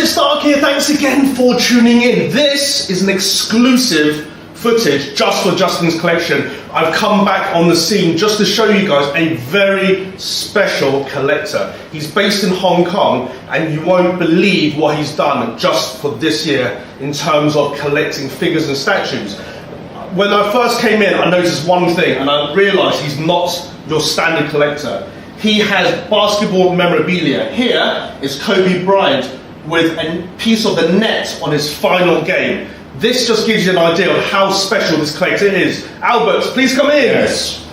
It's Stark here, thanks again for tuning in. This is an exclusive footage just for Justin's collection. I've come back on the scene just to show you guys a very special collector. He's based in Hong Kong and you won't believe what he's done just for this year in terms of collecting figures and statues. When I first came in, I noticed one thing and I realised he's not your standard collector. He has basketball memorabilia. Here is Kobe Bryant with a piece of the net on his final game. This just gives you an idea of how special this collector is. Albert, please come in. Yes.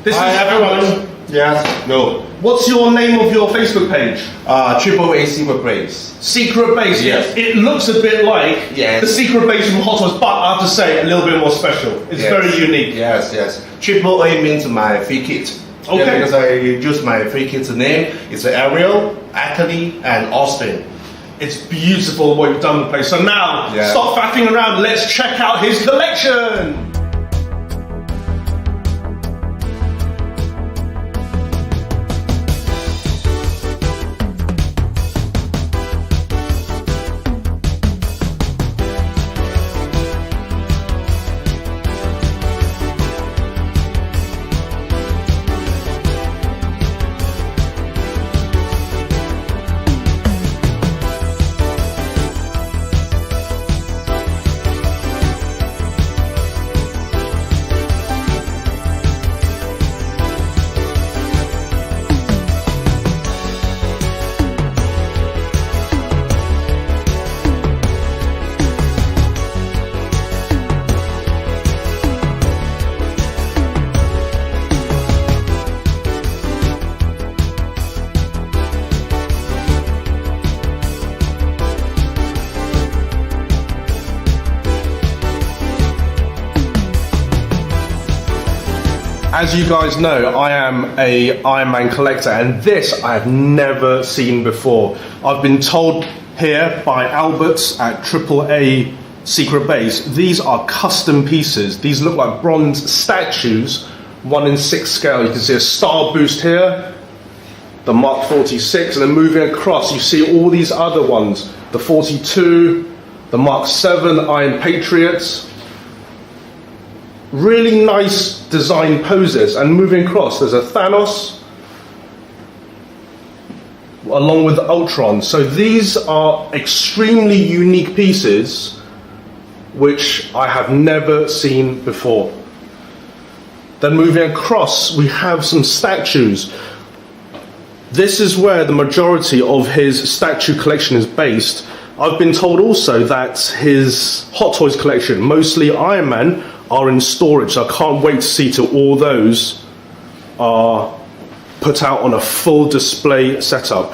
Hi everyone. Yes. No. What's your name of your Facebook page? AAA Secret Base. Secret Base. Yes. It looks a bit like the Secret Base from Hot Toys, but I have to say a little bit more special. It's very unique. Yes, yes. AAA means my free kit. Okay. Yeah, because I use my free kit's name. It's Ariel, Ackley, and Austin. It's beautiful what you've done with the place. So now, stop faffing around. Let's check out his collection. As you guys know, I am a Iron Man collector and this I have never seen before. I've been told here by Alberts at AAA Secret Base, these are custom pieces. These look like bronze statues, 1:6 scale. You can see a star boost here, the Mark 46, and then moving across you see all these other ones, the 42, the Mark 7 Iron Patriots. Really nice design poses, and moving across there's a Thanos along with Ultron. So these are extremely unique pieces which I have never seen before. Then moving across we have some statues. This is where the majority of his statue collection is based. I've been told also that his Hot Toys collection, mostly Iron Man, are in storage, so I can't wait to see till all those are put out on a full display setup.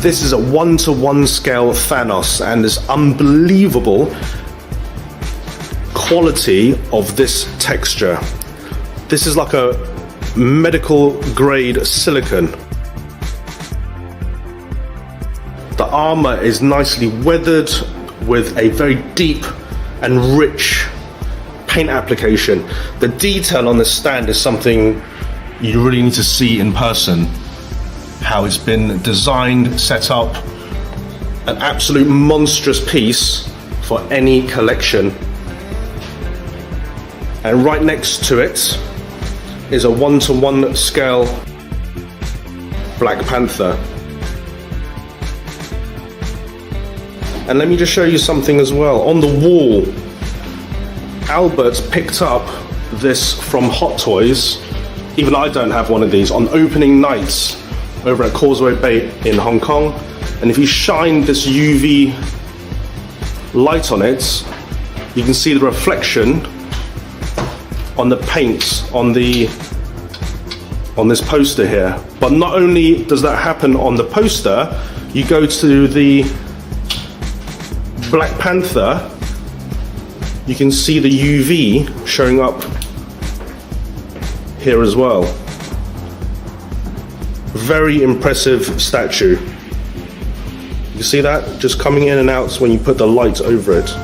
This is a 1:1 scale Thanos, and this unbelievable quality of this texture. This is like a medical grade silicone. The armor is nicely weathered, with a very deep and rich paint application. The detail on the stand is something you really need to see in person. How it's been designed, set up, an absolute monstrous piece for any collection. And right next to it is a 1:1 scale Black Panther. And let me just show you something as well. On the wall, Albert picked up this from Hot Toys. Even I don't have one of these. On opening nights over at Causeway Bay in Hong Kong. And if you shine this UV light on it, you can see the reflection on the paint on this poster here. But not only does that happen on the poster, you go to the Black Panther, you can see the UV showing up here as well. Very impressive statue. You see that? Just coming in and out when you put the light over it.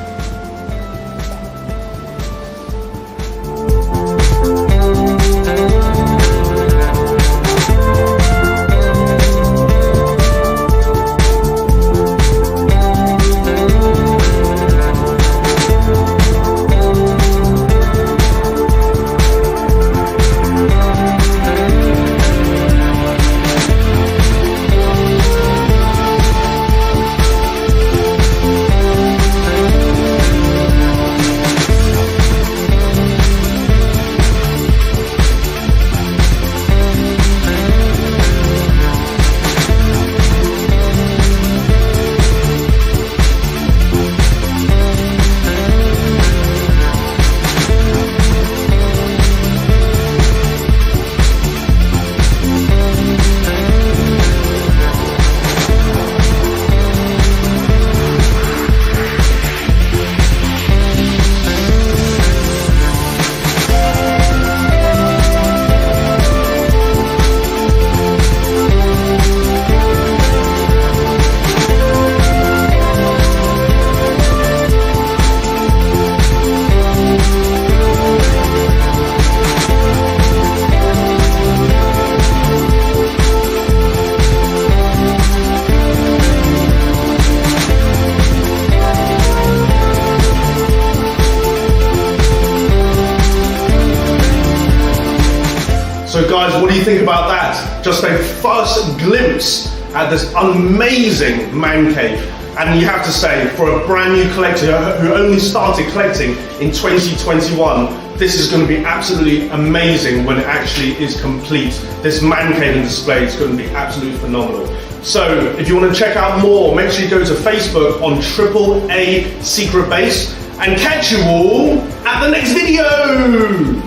So guys, what do you think about that? Just a first glimpse at this amazing man cave. And you have to say, for a brand new collector who only started collecting in 2021, this is going to be absolutely amazing when it actually is complete. This man cave and display is going to be absolutely phenomenal. So if you want to check out more, make sure you go to Facebook on AAA Secret Base, and catch you all at the next video!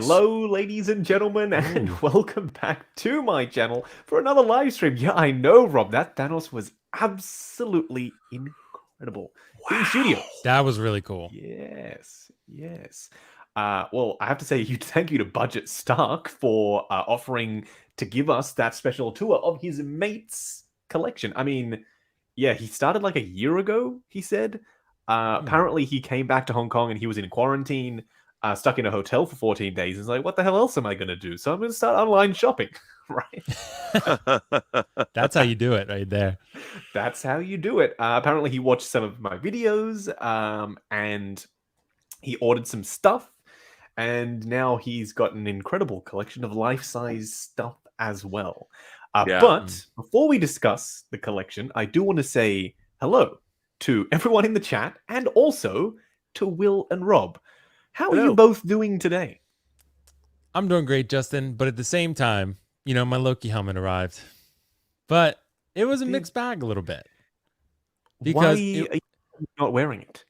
Hello, ladies and gentlemen, and welcome back to my channel for another live stream. Yeah, I know, Rob, that Thanos was absolutely incredible. Wow. In studio. That was really cool. Yes, yes. Well, I have to say, thank you to Budget Stark for offering to give us that special tour of his mate's collection. I mean, yeah, he started like a year ago, he said. Apparently, he came back to Hong Kong and he was in quarantine. Stuck in a hotel for 14 days. He's like, what the hell else am I going to do? So I'm going to start online shopping, right? That's how you do it right there. That's how you do it. Apparently, he watched some of my videos and he ordered some stuff. And now he's got an incredible collection of life-size stuff as well. But before we discuss the collection, I do want to say hello to everyone in the chat and also to Will and Rob. How are you both doing today? I'm doing great, Justin. But at the same time, you know, my Loki helmet arrived. But it was a mixed bag a little bit. Because why are you not wearing it?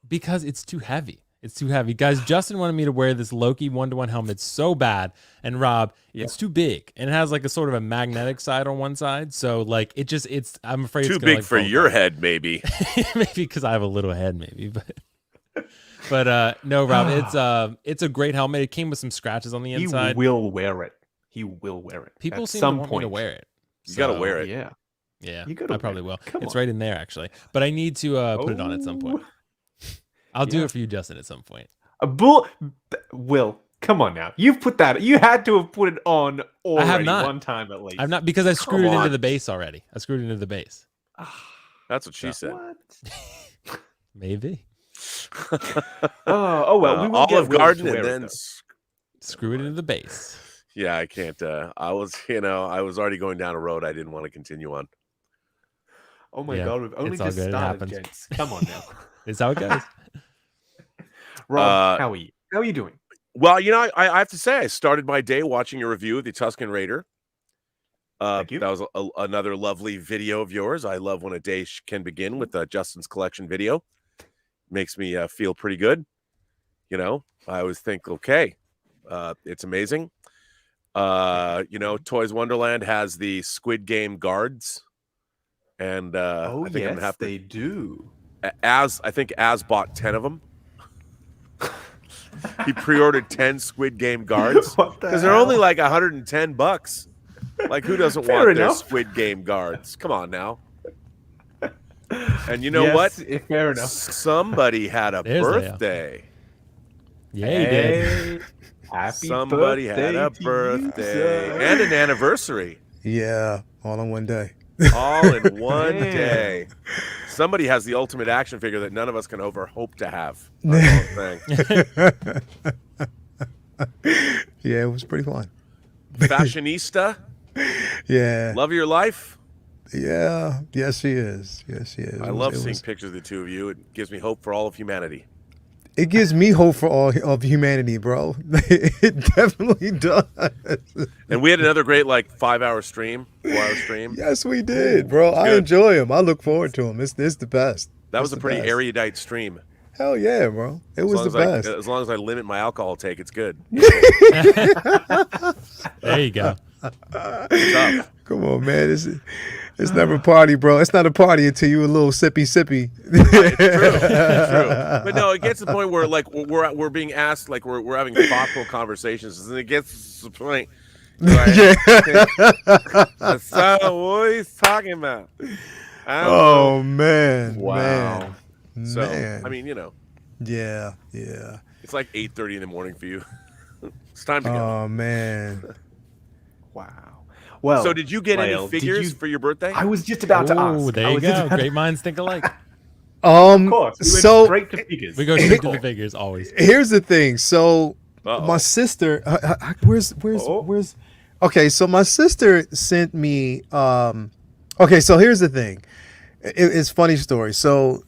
Because it's too heavy. It's too heavy. Guys, Justin wanted me to wear this Loki 1-to-1 helmet so bad. And Rob, it's too big. And it has like a sort of a magnetic side on one side. So like I'm afraid too it's gonna, big for your head, maybe. Maybe because I have a little head, maybe. But But no, Rob, it's a great helmet. It came with some scratches on the inside. He will wear it. He will wear it. People at seem some to want point. me to wear it. You got to wear it. Yeah. Yeah, You gotta I probably wear will. it. Come It's on. right in there actually, but I need to put it on at some point. I'll do Yeah. it for you, Justin, at some point. A bull. Will, come on now. You've put that. You had to have put it on already not. one time at least. I'm not because I screwed it into on. the base already. I screwed it into the base. That's what she said. What? Maybe Oh well. We will get Olive Will to Garden wear and it, then. though. screw it into the base. Yeah, I can't. I was already going down a road I didn't want to continue on. Oh my Yeah, god, we've only it's all just good, it started, happens. gents. Come on now. Is how it goes. Rob, how are you? How are you doing? Well, I have to say, I started my day watching a review of the Tuscan Raider. Thank you. That was another lovely video of yours. I love when a day can begin with Justin's collection video. Makes me feel pretty good. I always think, okay, it's amazing. Toys Wonderland has the Squid Game guards. And I think I'm gonna have to, they do. I think Az bought 10 of them. He pre-ordered 10 Squid Game guards What the because they're hell? only like $110. Like, who doesn't Fair want their enough. Squid Game guards? Come on now. And you know what? Fair enough. Somebody had a There's Lael. birthday. Yeah, he did. Happy Somebody birthday had a to you, birthday sir. and an anniversary, Yeah, all in one day. all in one Man. day. Somebody has the ultimate action figure that none of us can ever hope to have. That's all I'm saying. Yeah, it was pretty fun. Fashionista, Yeah, love of your life. yeah, yes, she is. Yes, she is. I love seeing pictures of the two of you. It gives me hope for all of humanity. It gives me hope for all of humanity, bro. It definitely does. And we had another great 5-hour stream, 4-hour stream. Yes, we did, bro. I good. enjoy him. I look forward to him. It's the best. That was It's a the pretty best. erudite stream. Hell yeah, bro. It was the best. As long as I limit my alcohol take, it's good. There you go. Tough. Come on, man. It's never a party, bro. It's not a party until you a little sippy. True. But no, it gets to the point where we're being asked, we're having thoughtful conversations, and it gets to the point. That's what he's talking about. I don't know. Oh man. Wow. Man. So Man. I mean, Yeah. it's like 8:30 in the morning for you. It's time to go. Oh man. Wow. Well, So did you get Lael, any figures for your birthday? I was just about to ask. Oh, there I you was just go. about to- Great minds think alike. Of course. We went So straight to figures. We go straight to the figures always. here's the thing. So Uh-oh. my sister, where's okay, so my sister sent me okay, so here's the thing. It's a funny story. So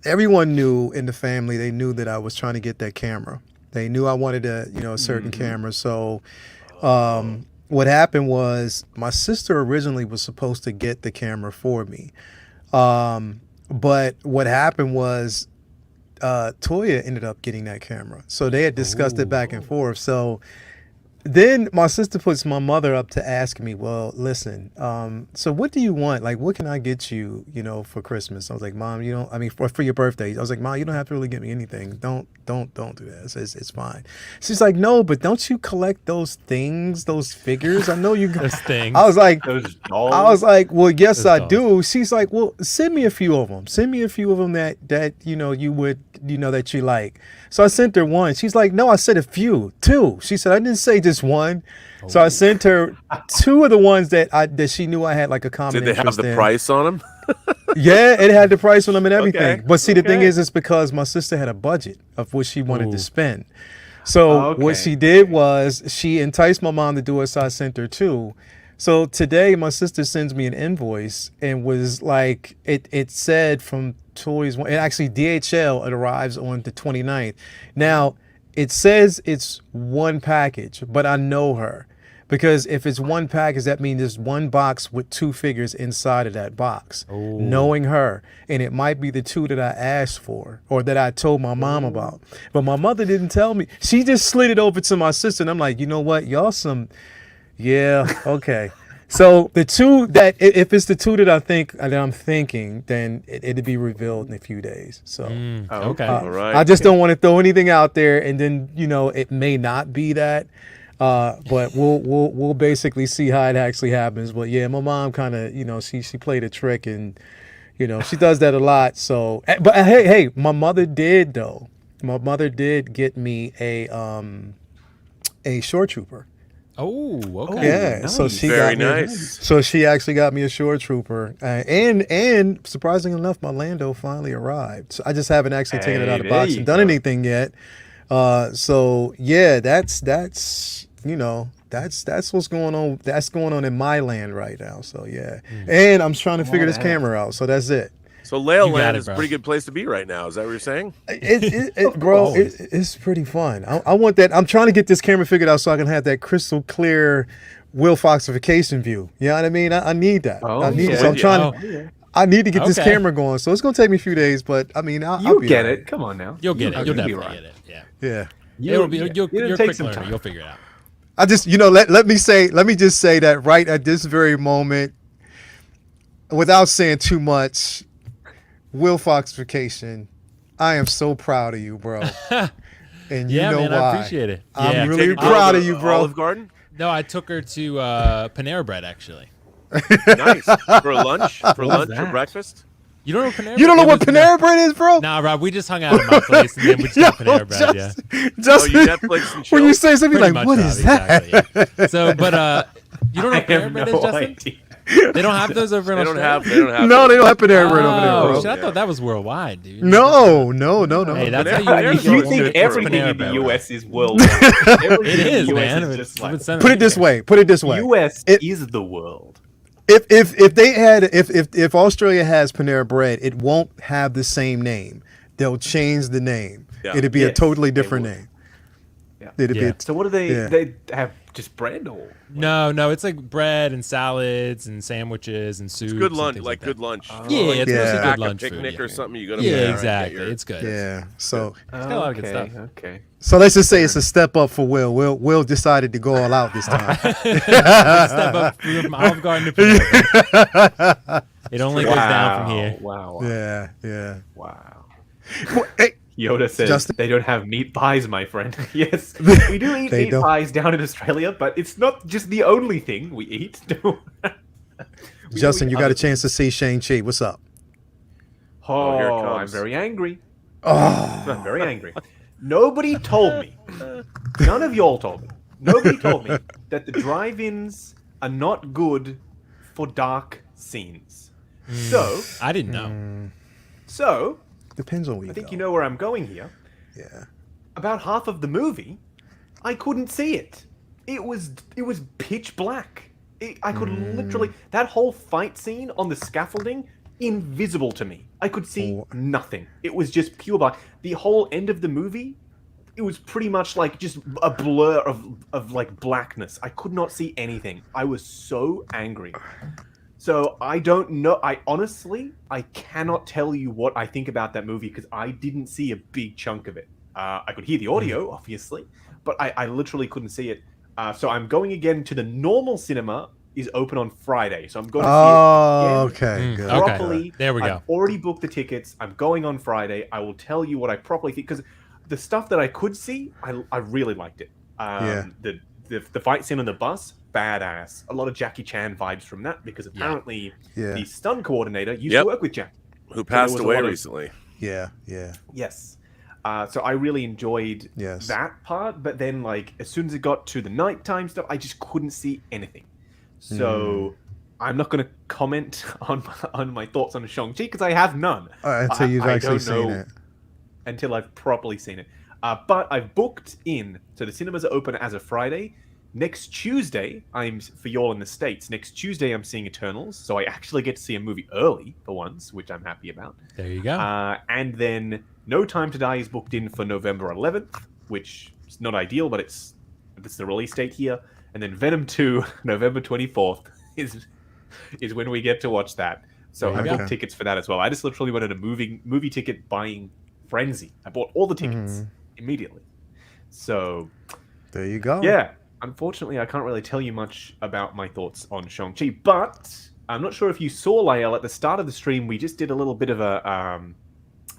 everyone knew in the family, they knew that I was trying to get that camera. They knew I wanted a certain camera. So what happened was my sister originally was supposed to get the camera for me. But what happened was Toya ended up getting that camera. So they had discussed it back and forth. So then my sister puts my mother up to ask me, well, listen, so what do you want? Like, what can I get you, for Christmas? I was like, Mom, for your birthday. I was like, Mom, you don't have to really get me anything. Don't do that. It's fine. She's like, no, but don't you collect those things, those figures? I know you Those things. I was like, Those dolls. I was like, well, yes, Those I do. She's like, well, send me a few of them. Send me a few of them that you would, that you like. So I sent her one. She's like, no, I said a few, two. She said, I didn't say just one. So I sent her two of the ones that she knew I had like a common Did they have interest the in. price on them? Yeah, it had the price on them and everything. Okay, But see, the thing okay. is, it's because my sister had a budget of what she wanted to spend. So Okay. what she did was she enticed my mom to do it, so I sent her two. So today my sister sends me an invoice and was like, it said from Toys, and actually DHL, it arrives on the 29th. Now, it says it's one package, but I know her. Because if it's one package, that means there's one box with two figures inside of that box. Knowing her. And it might be the two that I asked for or that I told my mom about. But my mother didn't tell me. She just slid it over to my sister. And I'm like, you know what? Y'all some... Yeah, okay. So the two that if it's the two that I'm thinking, then it'd be revealed in a few days. So Okay. All right. I just don't want to throw anything out there, and then it may not be that. But we'll basically see how it actually happens. But yeah, my mom kind of she played a trick, and she does that a lot. So, but hey, my mother did though. My mother did get me a shore trooper. Oh, okay. Yeah, nice. so she Very got me. nice. So she actually got me a shore trooper, and surprisingly enough, my Lando finally arrived. So I just haven't actually taken it out of the Hey, box there and you done go. anything yet. So yeah, that's that's what's going on. That's going on in my land right now. So yeah, and I'm trying to figure this camera out. So that's it. So Lael You got Land it, is a bro. pretty good place to be right now. Is that what you're saying? Bro, it's pretty fun. I want that. I'm trying to get this camera figured out so I can have that crystal clear WillFoxification view. You know what I mean? I need that. Oh, I need it. yeah. So I'm trying. I need to get this Okay. camera going. So it's gonna take me a few days, but I mean, I'll You be get all right. it. Come on now. You'll get it. You'll be definitely right. get it. Yeah. Yeah. It'll be, yeah. you're It'll a take quick some learner. time. You'll figure it out. I just let me just say that right at this very moment, without saying too much, WillFoxification, I am so proud of you, bro. And you Yeah, know man, why? I appreciate it. I'm Yeah. really Take a girl proud to of you, bro. Olive Garden. No, I took her to Panera Bread actually. Nice for lunch, or that? breakfast. You don't know Panera? You don't know It what was- Panera Bread is, bro? Nah, Rob, we just hung out at my place and then we just got Panera Bread. Yeah. Just you Netflix and when you chill? say something Pretty like, much, "What Rob, is that?" exactly, yeah. So, but you don't know I what Panera have Bread no is, Justin? idea. They don't have those over in They don't Australia? have. No, they don't have Panera Bread over there, Oh, bro. shit, I thought that was worldwide, dude. No. Hey, that's Panera- how you Panera's If you really think good for everything Panera in the Bread. US is worldwide, everything It in is, the US man. is It's- just it's like, been sent Put it this way. US It- is the world. If Australia has Panera Bread, it won't have the same name. They'll change the name. Yeah. It'd be a Yes, totally they different would. name. Yeah. It'd Yeah. be So what do they? Yeah. They have just bread or? No, it's like bread and salads and sandwiches and soups. It's good and lunch, things like that. good lunch. Yeah, Like it's Yeah. mostly back good a lunch food. picnic Yeah, or something. You go to yeah Panera and get exactly. your- It's good. yeah. So got a lot of good stuff. Okay. let's just say it's a step up for Will. Will decided to go all out this time. Step up from Olive Garden to Panera Bread. It only goes down from here. Wow. yeah. Wow. Hey, Yoda says Justin? they don't have meat pies, my friend. Yes, we do eat They meat don't. pies down in Australia, but it's not just the only thing we eat. Justin, you got a chance to see Shang-Chi. What's up? Oh, here it I'm comes. very angry. Oh, I'm very angry. Nobody told me. None of y'all told me. Nobody told me that the drive-ins are not good for dark scenes. So, I didn't know. depends on where you I think go. you know where I'm going here. Yeah. About half of the movie, I couldn't see it. It was pitch black. I could literally that whole fight scene on the scaffolding invisible to me. I could see nothing. It was just pure black. The whole end of the movie, it was pretty much like just a blur of like blackness. I could not see anything. I was so angry. So I don't know. I cannot tell you what I think about that movie because I didn't see a big chunk of it. I could hear the audio, obviously, but I literally couldn't see it. So I'm going again to the normal cinema is open on Friday. So I'm going to Oh, see it again okay. Good. Okay. properly. There we go. I've already booked the tickets. I'm going on Friday. I will tell you what I properly think because the stuff that I could see, I really liked it. Yeah. The fight scene on the bus, badass. A lot of Jackie Chan vibes from that because apparently Yeah. the stunt coordinator used Yep. to work with Jackie. Who passed was a away lot of- recently. Yeah. Yes. So I really enjoyed Yes. that part, but then like as soon as it got to the nighttime stuff, I just couldn't see anything. So I'm not going to comment on my thoughts on Shang-Chi because I have none. Until you've I actually don't seen know it. until I've properly seen it. But I've booked in, so the cinemas are open as of Friday. Next Tuesday, for y'all in the States, next Tuesday I'm seeing Eternals, so I actually get to see a movie early for once, which I'm happy about. There you go. And then No Time to Die is booked in for November 11th, which is not ideal, but it's the release date here. And then Venom 2, November 24th, is when we get to watch that. So I booked tickets for that as well. I just literally went on a movie ticket buying frenzy. I bought all the tickets immediately. So There you go. yeah, Unfortunately, I can't really tell you much about my thoughts on Shang-Chi, but I'm not sure if you saw, Lael, at the start of the stream, we just did a little bit of a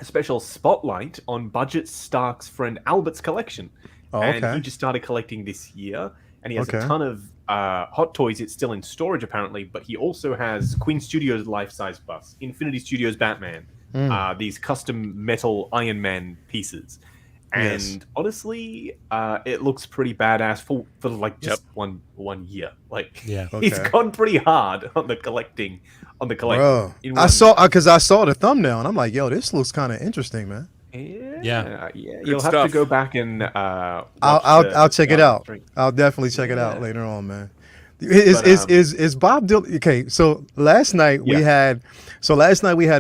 special spotlight on Budget Stark's friend Albert's collection. Oh, And okay. he just started collecting this year, and he has Okay. a ton of Hot Toys. It's still in storage, apparently, but he also has Queen Studios life-size bust, Infinity Studios Batman, these custom metal Iron Man pieces. And Yes. honestly, it looks pretty badass for like just one year. Like, Yeah. he's Okay. gone pretty hard on the collecting. Bro, in I one- saw because I saw the thumbnail and I'm like, yo, this looks kind of interesting, man. Yeah. You'll have stuff. to go back and I'll check it out. stream. I'll definitely check it out Yeah. later on, man. Is Bob Dylan okay? So last night we had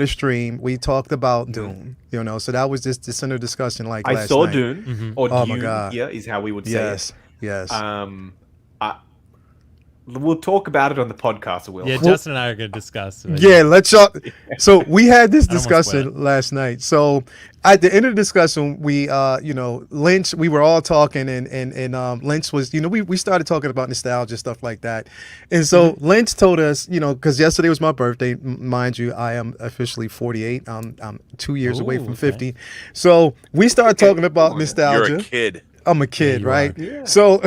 a stream. We talked about Dune, you know. So that was just the center discussion. Like I last saw night. Dune, or Oh my Dune, God. yeah, is how we would say Yes, it. yes. We'll talk about it on the podcast, Will. Yeah, Justin and I are gonna discuss. It. Yeah, let's y'all. So we had this I don't wanna spoil discussion last night. So at the end of the discussion, we, Lynch, we were all talking, and Lynch was, we started talking about nostalgia stuff like that, and so Lynch told us, because yesterday was my birthday, mind you, I am officially 48. I'm 2 years away Ooh, from okay. 50. So we started talking about nostalgia. You're a kid. I'm a kid, you right? are. Yeah. So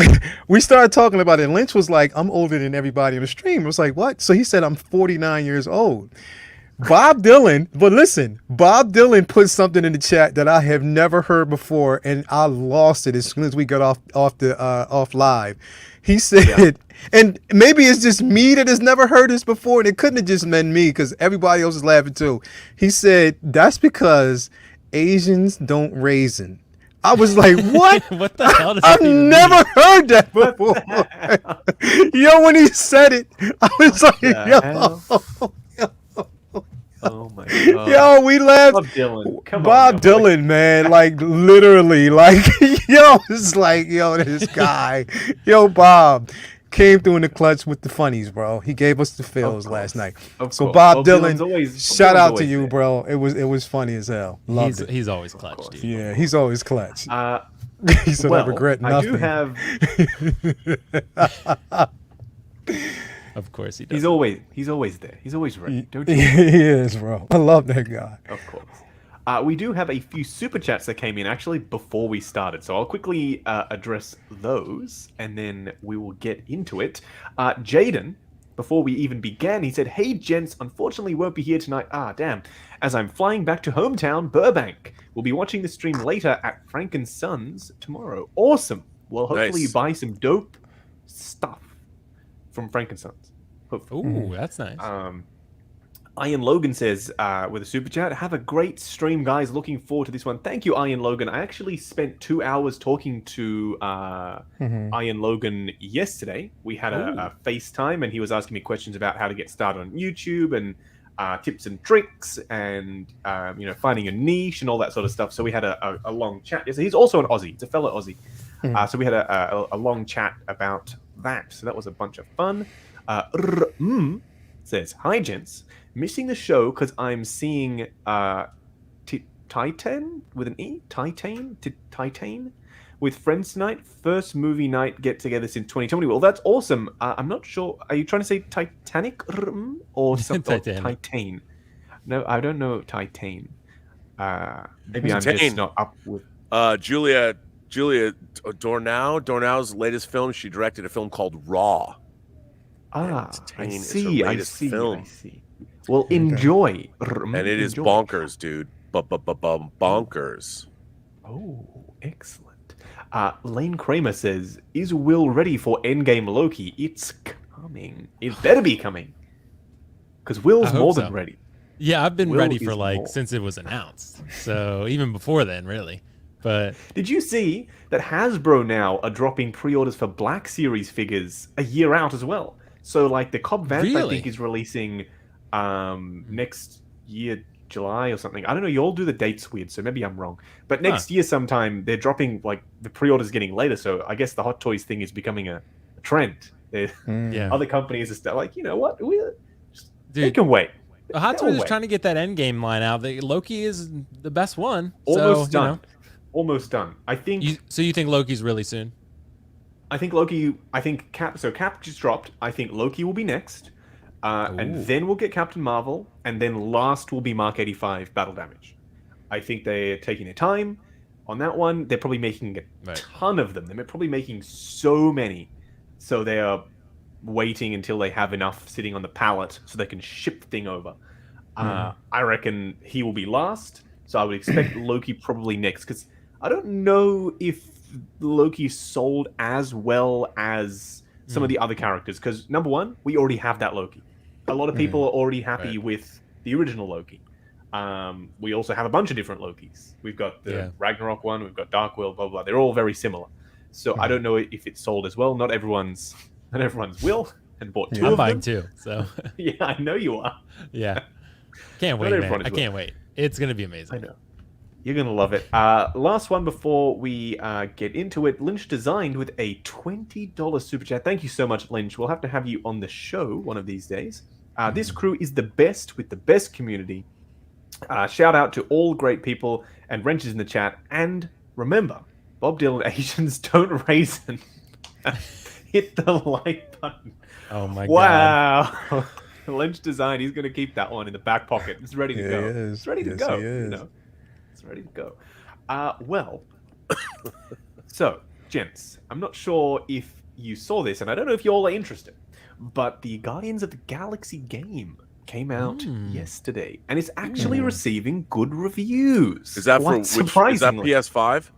we started talking about it. And Lynch was like, I'm older than everybody on the stream. I was like, what? So he said, I'm 49 years old. Bob Dylan, but listen, Bob Dylan put something in the chat that I have never heard before, and I lost it as soon as we got off live. He said, and maybe it's just me that has never heard this before, and it couldn't have just been me because everybody else is laughing too. He said, that's because Asians don't raisin. I was like, what? What the hell does that I've even never mean? heard that before. Yo, when he said it, I was like, hell? Oh my god. yo, we laughed. Bob Dylan. Come Bob on. now, Dylan, man, like literally, like, yo, it's like, yo, this guy, yo, Bob came through in the clutch with the funnies, bro. He gave us the feels last night. Of So course. Bob Dylan's Dylan, always- shout Dylan's out to always you, there. bro. It was funny as hell. Loved it. He's always clutch, dude. Yeah, he's always clutch. He said, Well, I regret I nothing. do have. Of course he does. He's always there. He's always ready. Don't you? He is, bro. I love that guy. Of course. We do have a few super chats that came in actually before we started, so I'll quickly address those, and then we will get into it. Jaden, before we even began, he said, "Hey gents, unfortunately won't be here tonight. Ah, damn. As I'm flying back to hometown, Burbank. We'll be watching the stream later at Frank and Sons tomorrow. Awesome. Well, hopefully Nice. you buy some dope stuff from Frank and Sons. Hopefully. Ooh, that's nice. Ian Logan says with a super chat, have a great stream, guys. Looking forward to this one. Thank you, Ian Logan. I actually spent 2 hours talking to Ian Logan yesterday. We had a FaceTime, and he was asking me questions about how to get started on YouTube and tips and tricks and finding a niche and all that sort of stuff. So we had a long chat. Yes, he's also an Aussie. He's a fellow Aussie. So we had a long chat about that. So that was a bunch of fun. Says, hi gents, missing the show because I'm seeing Titan with an E? Titan with friends tonight. First movie night get together since 2020. Well, that's awesome. I'm not sure. Are you trying to say Titanic or something? Titanic. Titan. No, I don't know Titan. Maybe I'm Titan. just not up with. Julia Dornau's latest film. She directed a film called Raw. I Titan is her see. I latest see. film. I see. Well, enjoy. And it is Enjoy. bonkers, dude. Bonkers. Oh, excellent. Lane Kramer says, is Will ready for Endgame Loki? It's coming. It better be coming. Because Will's I hope more so. than ready. Yeah, I've been Will ready is for more. since it was announced. So even before then, really. But Did you see that Hasbro now are dropping pre-orders for Black Series figures a year out as well? So like the Cobb Vanth, I Really? think, is releasing next year, July or something. I don't know. You all do the dates weird, so maybe I'm wrong. But next year sometime, they're dropping, like, the pre-orders getting later. So I guess the Hot Toys thing is becoming a trend. yeah, Other companies are still like, you know what? They dude, can wait. Hot They'll Toys is wait. trying to get that Endgame line out. Loki is the best one. Almost so, done. Almost done. I think. So you think Loki's really soon? I think Loki. I think Cap. So Cap just dropped. I think Loki will be next, and then we'll get Captain Marvel, and then last will be Mark 85 Battle Damage. I think they're taking their time on that one. They're probably making a ton of them. They're probably making so many, so they are waiting until they have enough sitting on the pallet so they can ship the thing over. I reckon he will be last, so I would expect Loki probably next, because I don't know if Loki sold as well as some of the other characters, because number one, we already have that Loki. A lot of people are already happy with the original Loki. We also have a bunch of different Lokis. We've got the Ragnarok one, we've got Dark World, blah, blah, blah. They're all very similar. So I don't know if it's sold as well. Not everyone's will and bought two of them. I'm buying two, so. Yeah, I know you are. Yeah. Can't wait, man. I can't wait. It's going to be amazing. I know. You're going to love it. Last one before we get into it. Lynch designed with a $20 super chat. Thank you so much, Lynch. We'll have to have you on the show one of these days. This crew is the best with the best community. Shout out to all great people and wrenches in the chat. And remember, Bob Dylan Asians don't raisin. Hit the like button. Oh my god. Wow. Lynch design, he's going to keep that one in the back pocket. It's ready to go. It's ready to go. You know? It's ready to go. Well, so, gents, I'm not sure if you saw this, and I don't know if you all are interested, but the Guardians of the Galaxy game came out yesterday, and it's actually receiving good reviews. Is that for which? Is that PS5?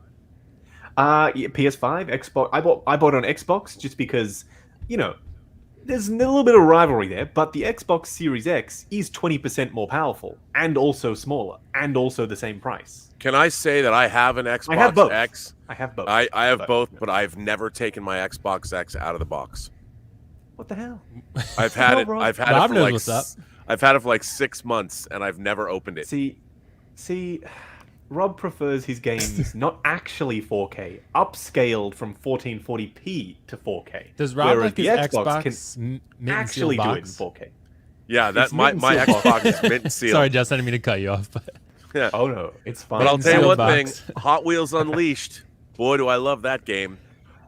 Yeah, PS5, Xbox. I bought it on Xbox just because, you know, there's a little bit of rivalry there, but the Xbox Series X is 20% more powerful and also smaller and also the same price. Can I say that I have an Xbox I have both. X? I have both. I have both, but I've never taken my Xbox X out of the box. What the hell? I've had it. I've had Rob it for knows like. What's up. I've had it for like 6 months, and I've never opened it. See, Rob prefers his games not actually 4K, upscaled from 1440p to 4K. Does Rob like the his Xbox can actually do it in 4K? Yeah, that my Xbox is mint and sealed. Sorry, Justin, I didn't mean to cut you off, but yeah. Oh no, it's fine. But I'll tell you one thing: box. Hot Wheels Unleashed. Boy, do I love that game.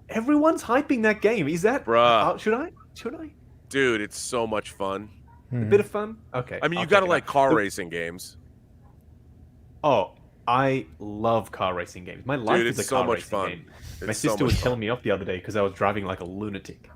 Everyone's hyping that game. Is that? Bruh. Should I? Dude, it's so much fun. A bit of fun. Okay. I mean, you I'll gotta check it like out. car racing games. Oh, I love car racing games. My life Dude, is a it's so car much racing fun. game. It's My so sister much was fun. telling me off the other day because I was driving like a lunatic.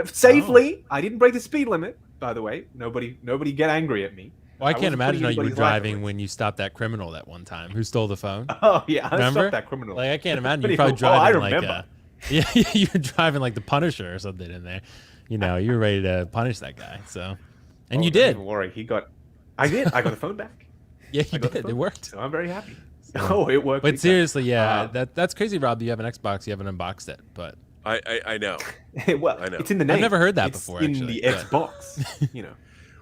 Safely, I didn't break the speed limit, by the way. Nobody get angry at me. well, I can't wasn't imagine putting how you were anybody's life at driving risk. when you stopped that criminal that one time who stole the phone. Oh yeah, I Remember? stopped that criminal. Like I can't imagine But you probably oh, I driving like remember. yeah, you were driving like the Punisher or something in there. You know, you were ready to punish that guy. So, and you Don't did. even worry. I did. I got the phone back. Yeah, you I got the did. It phone. worked. So I'm very happy. Oh, it worked. But big time. seriously, yeah, that's crazy, Rob. You have an Xbox, you haven't unboxed it, but I know. Well, I know. it's in the name. I've never heard that It's before, in actually, the but- Xbox. You know.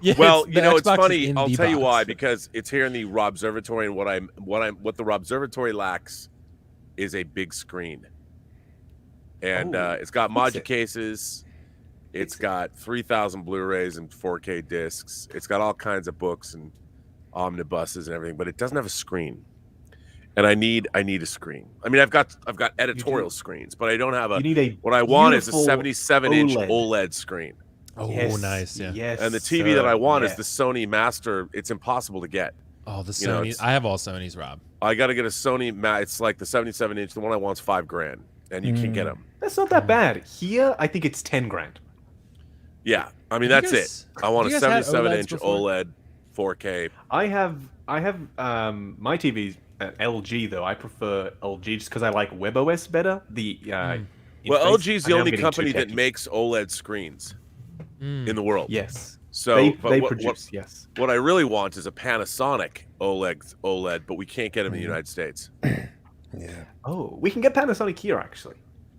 yeah, Well, the you know, it's Xbox is funny. in I'll the tell you box. why. Because it's here in the Robservatory, and what the Robservatory lacks is a big screen. And Oh, it's got fix module it. cases. It's Fix it. got 3,000 Blu-rays and 4K discs. It's got all kinds of books and omnibuses and everything, but it doesn't have a screen. And I need a screen. I mean, I've got editorial screens, but I don't have a. You need a What I want is a beautiful 77-inch OLED. OLED screen. Oh, Yes, nice, yeah. Yes, And the TV that I want is yes. the Sony Master. It's impossible to get. Oh, the You know, Sony. it's- I have all Sonys, Rob. I got to get a Sony. It's like the 77-inch. The one I want's $5,000, and you can't get them. That's not that bad. Here, I think it's 10 grand. Yeah, I mean Have you that's guys- it. I want a have you guys had 77-inch OLEDs before? OLED 4K. I have my TV's LG though. I prefer LG just because I like WebOS better. The Well, interface. LG is I the know I'm only getting company too that techy. makes OLED screens in the world. Yes. So they but produce. Yes. what I really want is a Panasonic OLED, but we can't get them in the United States. Yeah. Oh, we can get Panasonic here actually.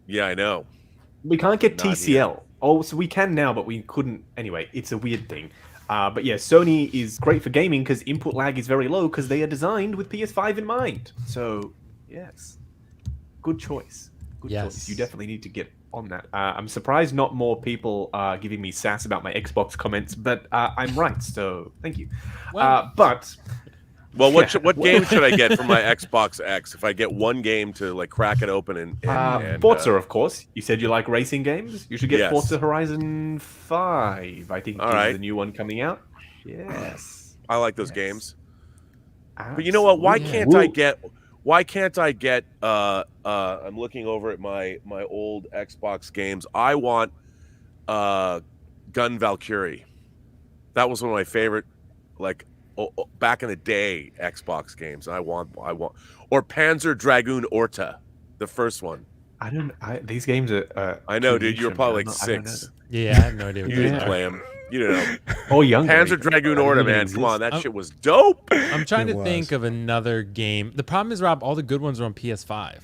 Yeah, I know. We can't get Not TCL. Oh, so we can now, but we couldn't. Anyway, it's a weird thing. But yeah, Sony is great for gaming because input lag is very low because they are designed with PS5 in mind. So, yes. Good choice. Good Yes. choice. You definitely need to get on that. I'm surprised not more people are giving me sass about my Xbox comments, but I'm right, so thank you. Well- But Well, what game should I get for my Xbox X? If I get one game to like crack it open and Forza, of course. You said you like racing games. You should get Yes. Forza Horizon 5. I think All is right. the new one coming out. Yes. I like those games. But you know what? Why can't I get? Why can't I get? I'm looking over at my old Xbox games. I want Gun Valkyrie. That was one of my favorite, like back in the day Xbox games. I want or Panzer Dragoon Orta, the first one. These games are. I know, dude. You were probably like 6. Yeah, I have no idea. What You these didn't are. play them. You don't know. Oh, young. Panzer Dragoon Orta, man. Come on, that shit was dope. I'm trying It to was. think of another game. The problem is, Rob, all the good ones are on PS5.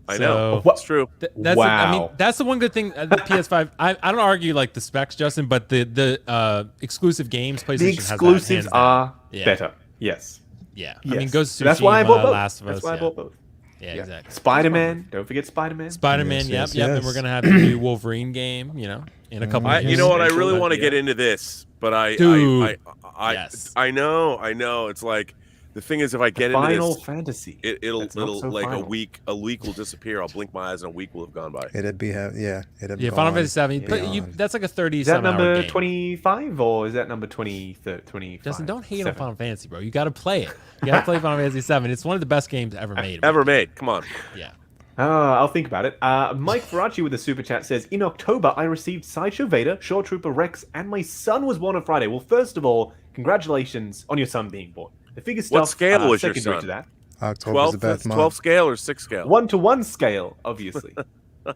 I know. So That's true. that's I mean, Wow. that's the one good thing. The PS5. I don't argue like the specs, Justin, but the exclusive games PlayStation The has that, exclusives hands down. are Yeah. better. Yes. Yeah, Yes. I mean, Ghost of That's why I Tsushima, bought both. Last of Us. That's why I yeah. bought both. Yeah, exactly. Spider-Man. Don't forget Spider-Man. Spider-Man. Yes, Yep. And yes. we're gonna have the new Wolverine game. You know, in a couple. You years. know what? I Central, really want to yeah. get into this, but Dude. Yes. I know. It's like the thing is, if I get into Final this, Fantasy. it'll That's not so like final. a week will disappear. I'll blink my eyes and a week will have gone by. It'd be it'd Yeah, gone. Final Fantasy 7. But Beyond. that's like a 30 Is that some hour number game. 25 or is that number 25? Justin, don't hate on Final Fantasy, bro. You got to play it. You got to play Final Fantasy 7. It's one of the best games ever made. Ever made? Come on. Yeah. I'll think about it. Mike Ferracci with a super chat says, in October, I received Sideshow Vader, Shore Trooper Rex, and my son was born on Friday. Well, first of all, congratulations on your son being born. The figure stuff, What scale was your secondary son? to that. October's the 12, best month. 12 scale or 6 scale? 1-to-1 scale, obviously.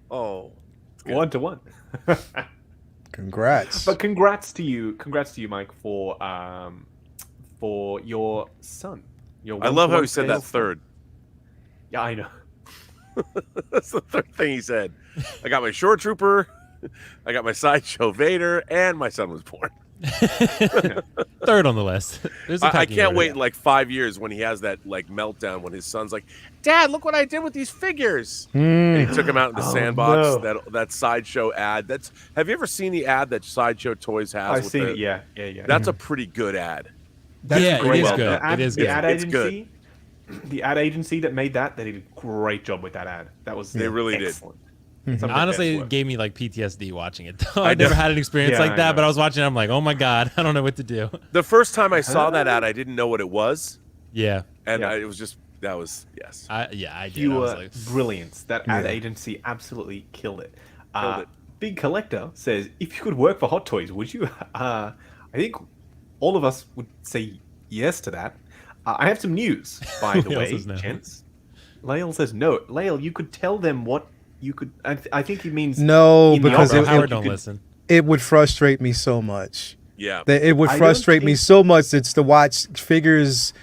Oh, 1-to-1. Congrats. But congrats to you, Mike, for your son. Your I love how 1-to-1 he said that scale. third. Yeah, I know. That's the third thing he said. I got my Shore Trooper, I got my Sideshow Vader, and my son was born. Third on the list. There's a I pecking can't order. wait in like 5 years when he has that like meltdown when his son's like, "Dad, look what I did with these figures." And he took him out in the sandbox. no. That Sideshow ad. Have you ever seen the ad that Sideshow Toys has? I've with seen the- it, yeah. That's a pretty good ad. That's Yeah, it great. is The good. ad- It is the good. ad It's agency, the ad agency that made that, they did a great job with that ad. That was They really did. excellent. Some of the Honestly, best it work. gave me like PTSD watching it. Though. I I never know. had an experience Yeah, like I that, know. but I was watching it. I'm like, oh my God, I don't know what to do. The first time I saw that ad, I didn't know what it was, Yeah. and Yeah. it was just that was yes. I did. I was Pure like, brilliance. That ad Yeah. agency absolutely killed it. Killed it. Big Collector says, if you could work for Hot Toys, would you? I think all of us would say yes to that. I have some news, by the Lael way, says no. gents. Lael says no. Lael, you could tell them what you could. I think he means No, in the because offer, it- how Howard you don't could- listen. It would frustrate me so much. Yeah. That it would I don't frustrate me think- so much. It's to watch figures,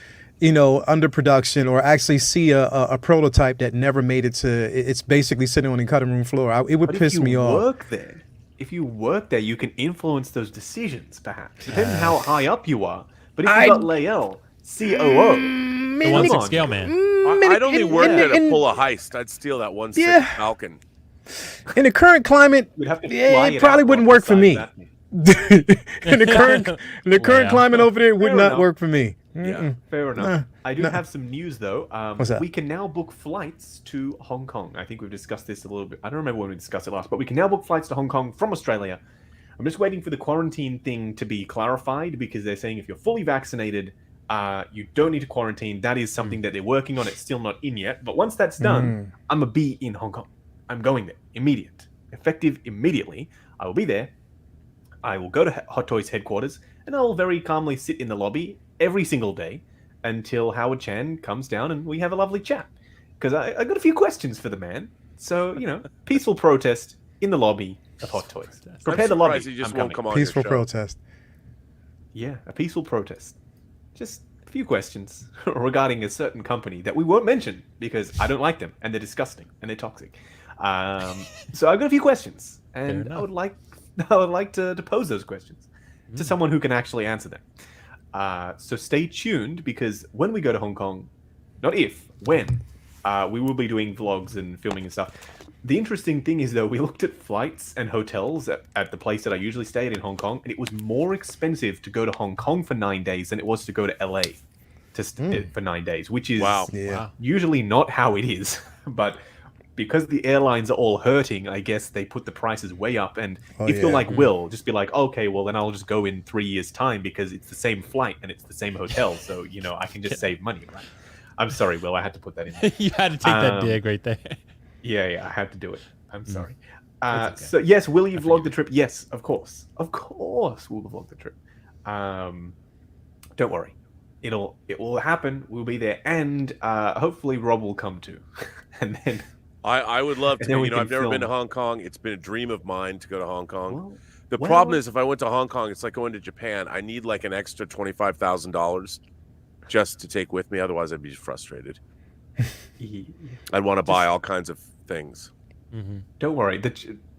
under production, or actually see a prototype that never made it to. It's basically sitting on the cutting room floor. It would But piss if you me off. work there, if you work there, you can influence those decisions, perhaps. Depending on how high up you are. But if you I- got Lael, COO, The one come six on. scale man. I'd only work there to in- pull a heist. I'd steal that one sick Yeah. Falcon. In the current climate, You'd have to fly yeah, it it probably out wouldn't off work the for side me. of that. in the current Wow. climate over there, it would Fair not enough. work for me. Yeah. Fair enough. I do have some news though. What's that? We can now book flights to Hong Kong. I think we've discussed this a little bit. I don't remember when we discussed it last, but we can now book flights to Hong Kong from Australia. I'm just waiting for the quarantine thing to be clarified because they're saying if you're fully vaccinated, you don't need to quarantine. That is something that they're working on. It's still not in yet. But once that's done, I'm going to be in Hong Kong. I'm going there. Immediate. Effective immediately. I will be there. I will go to Hot Toys headquarters and I will very calmly sit in the lobby every single day until Howard Chan comes down and we have a lovely chat. Because I got a few questions for the man. So, peaceful protest in the lobby of Hot Toys. Prepare I'm the lobby. surprised he just I'm won't coming. come on Peaceful your show. protest. Yeah, a peaceful protest. Just a few questions regarding a certain company that we won't mention because I don't like them and they're disgusting and they're toxic. So I've got a few questions and Fair I would like to pose those questions to someone who can actually answer them. So stay tuned because when we go to Hong Kong, not if, when, we will be doing vlogs and filming and stuff. The interesting thing is, though, we looked at flights and hotels at the place that I usually stay at in Hong Kong, and it was more expensive to go to Hong Kong for 9 days than it was to go to LA. for 9 days, which is Wow. Yeah. usually not how it is. But because the airlines are all hurting, I guess they put the prices way up. And if you're like Will, just be like, okay, well, then I'll just go in 3 years' time because it's the same flight and it's the same hotel. So, you know, I can just save money, right? I'm sorry, Will. I had to put that in there. You had to take that dig right there. Yeah, I had to do it. I'm sorry. Okay. So, yes, will you vlog the trip? Yes, of course. Of course we'll vlog the trip. Don't worry. It will happen. We'll be there. And hopefully Rob will come too. And then... I would love to. we You know, can I've never been to film. Hong Kong. It's been a dream of mine to go to Hong Kong. Well, The problem is, if I went to Hong Kong, it's like going to Japan. I need like an extra $25,000 just to take with me. Otherwise, I'd be frustrated. I'd want to buy all kinds of things. Don't worry.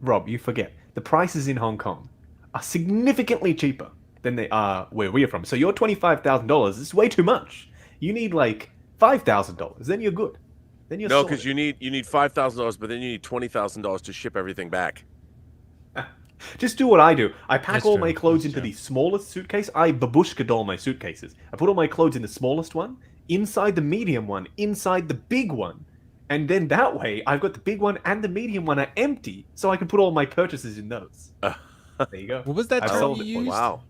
Rob, you forget. The prices in Hong Kong are significantly cheaper than they are where we're from. So your $25,000 is way too much. You need like $5,000. Then you're good. Then you're No, solid. because you need $5,000, but then you need $20,000 to ship everything back. Just do what I do. I pack That's all true. my clothes That's into true. the smallest suitcase. I babushka doll my suitcases. I put all my clothes in the smallest one, inside the medium one, inside the big one. And then that way, I've got the big one and the medium one are empty, so I can put all my purchases in those. There you go. What was that I term sold you it for you. used? Wow.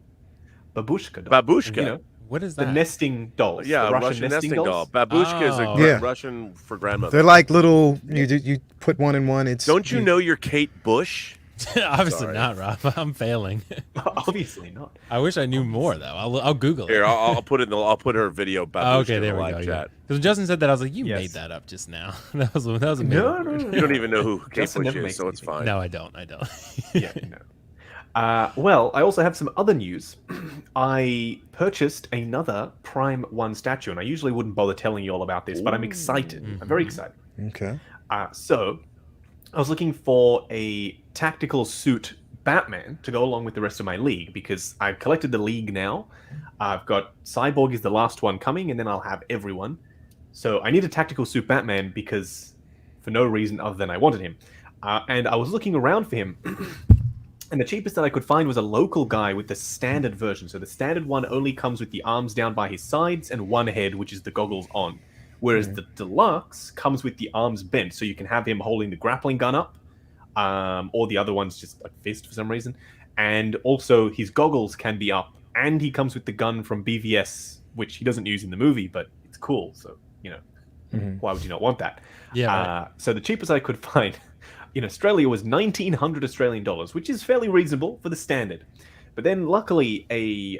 Babushka doll. Babushka. You know, What is the that? nesting dolls. Yeah, the a Russian nesting doll. dolls. Babushka is a Oh. Yeah. Russian for grandmother. They're like little. You put one in one. It's. Don't you know you're Kate Bush? Obviously Sorry. not, Rob. I'm failing. Obviously not. I wish I knew more though. I'll Google it. Here, I'll put it. I'll put her video. Babushka Okay, in there the we live go. chat. Because when Justin said that, I was like, "You Yes. made that up just now." that was a No, You don't even know who Kate Justin Bush never is, makes so it's anything. fine. No, I don't. I don't. Yeah, no. Well, I also have some other news. I purchased another Prime 1 statue, and I usually wouldn't bother telling you all about this, but I'm excited. I'm very excited. Okay. So, I was looking for a tactical suit Batman to go along with the rest of my league, because I've collected the league now. I've got Cyborg is the last one coming, and then I'll have everyone. So I need a tactical suit Batman because, for no reason other than I wanted him. And I was looking around for him, and the cheapest that I could find was a local guy with the standard version. So the standard one only comes with the arms down by his sides and one head, which is the goggles on. Whereas the Deluxe comes with the arms bent, so you can have him holding the grappling gun up, or the other one's just a fist for some reason. And also his goggles can be up, and he comes with the gun from BVS, which he doesn't use in the movie, but it's cool. So, you know, why would you not want that? Yeah. Right. So the cheapest I could find in Australia was 1,900 Australian dollars, which is fairly reasonable for the standard. But then luckily a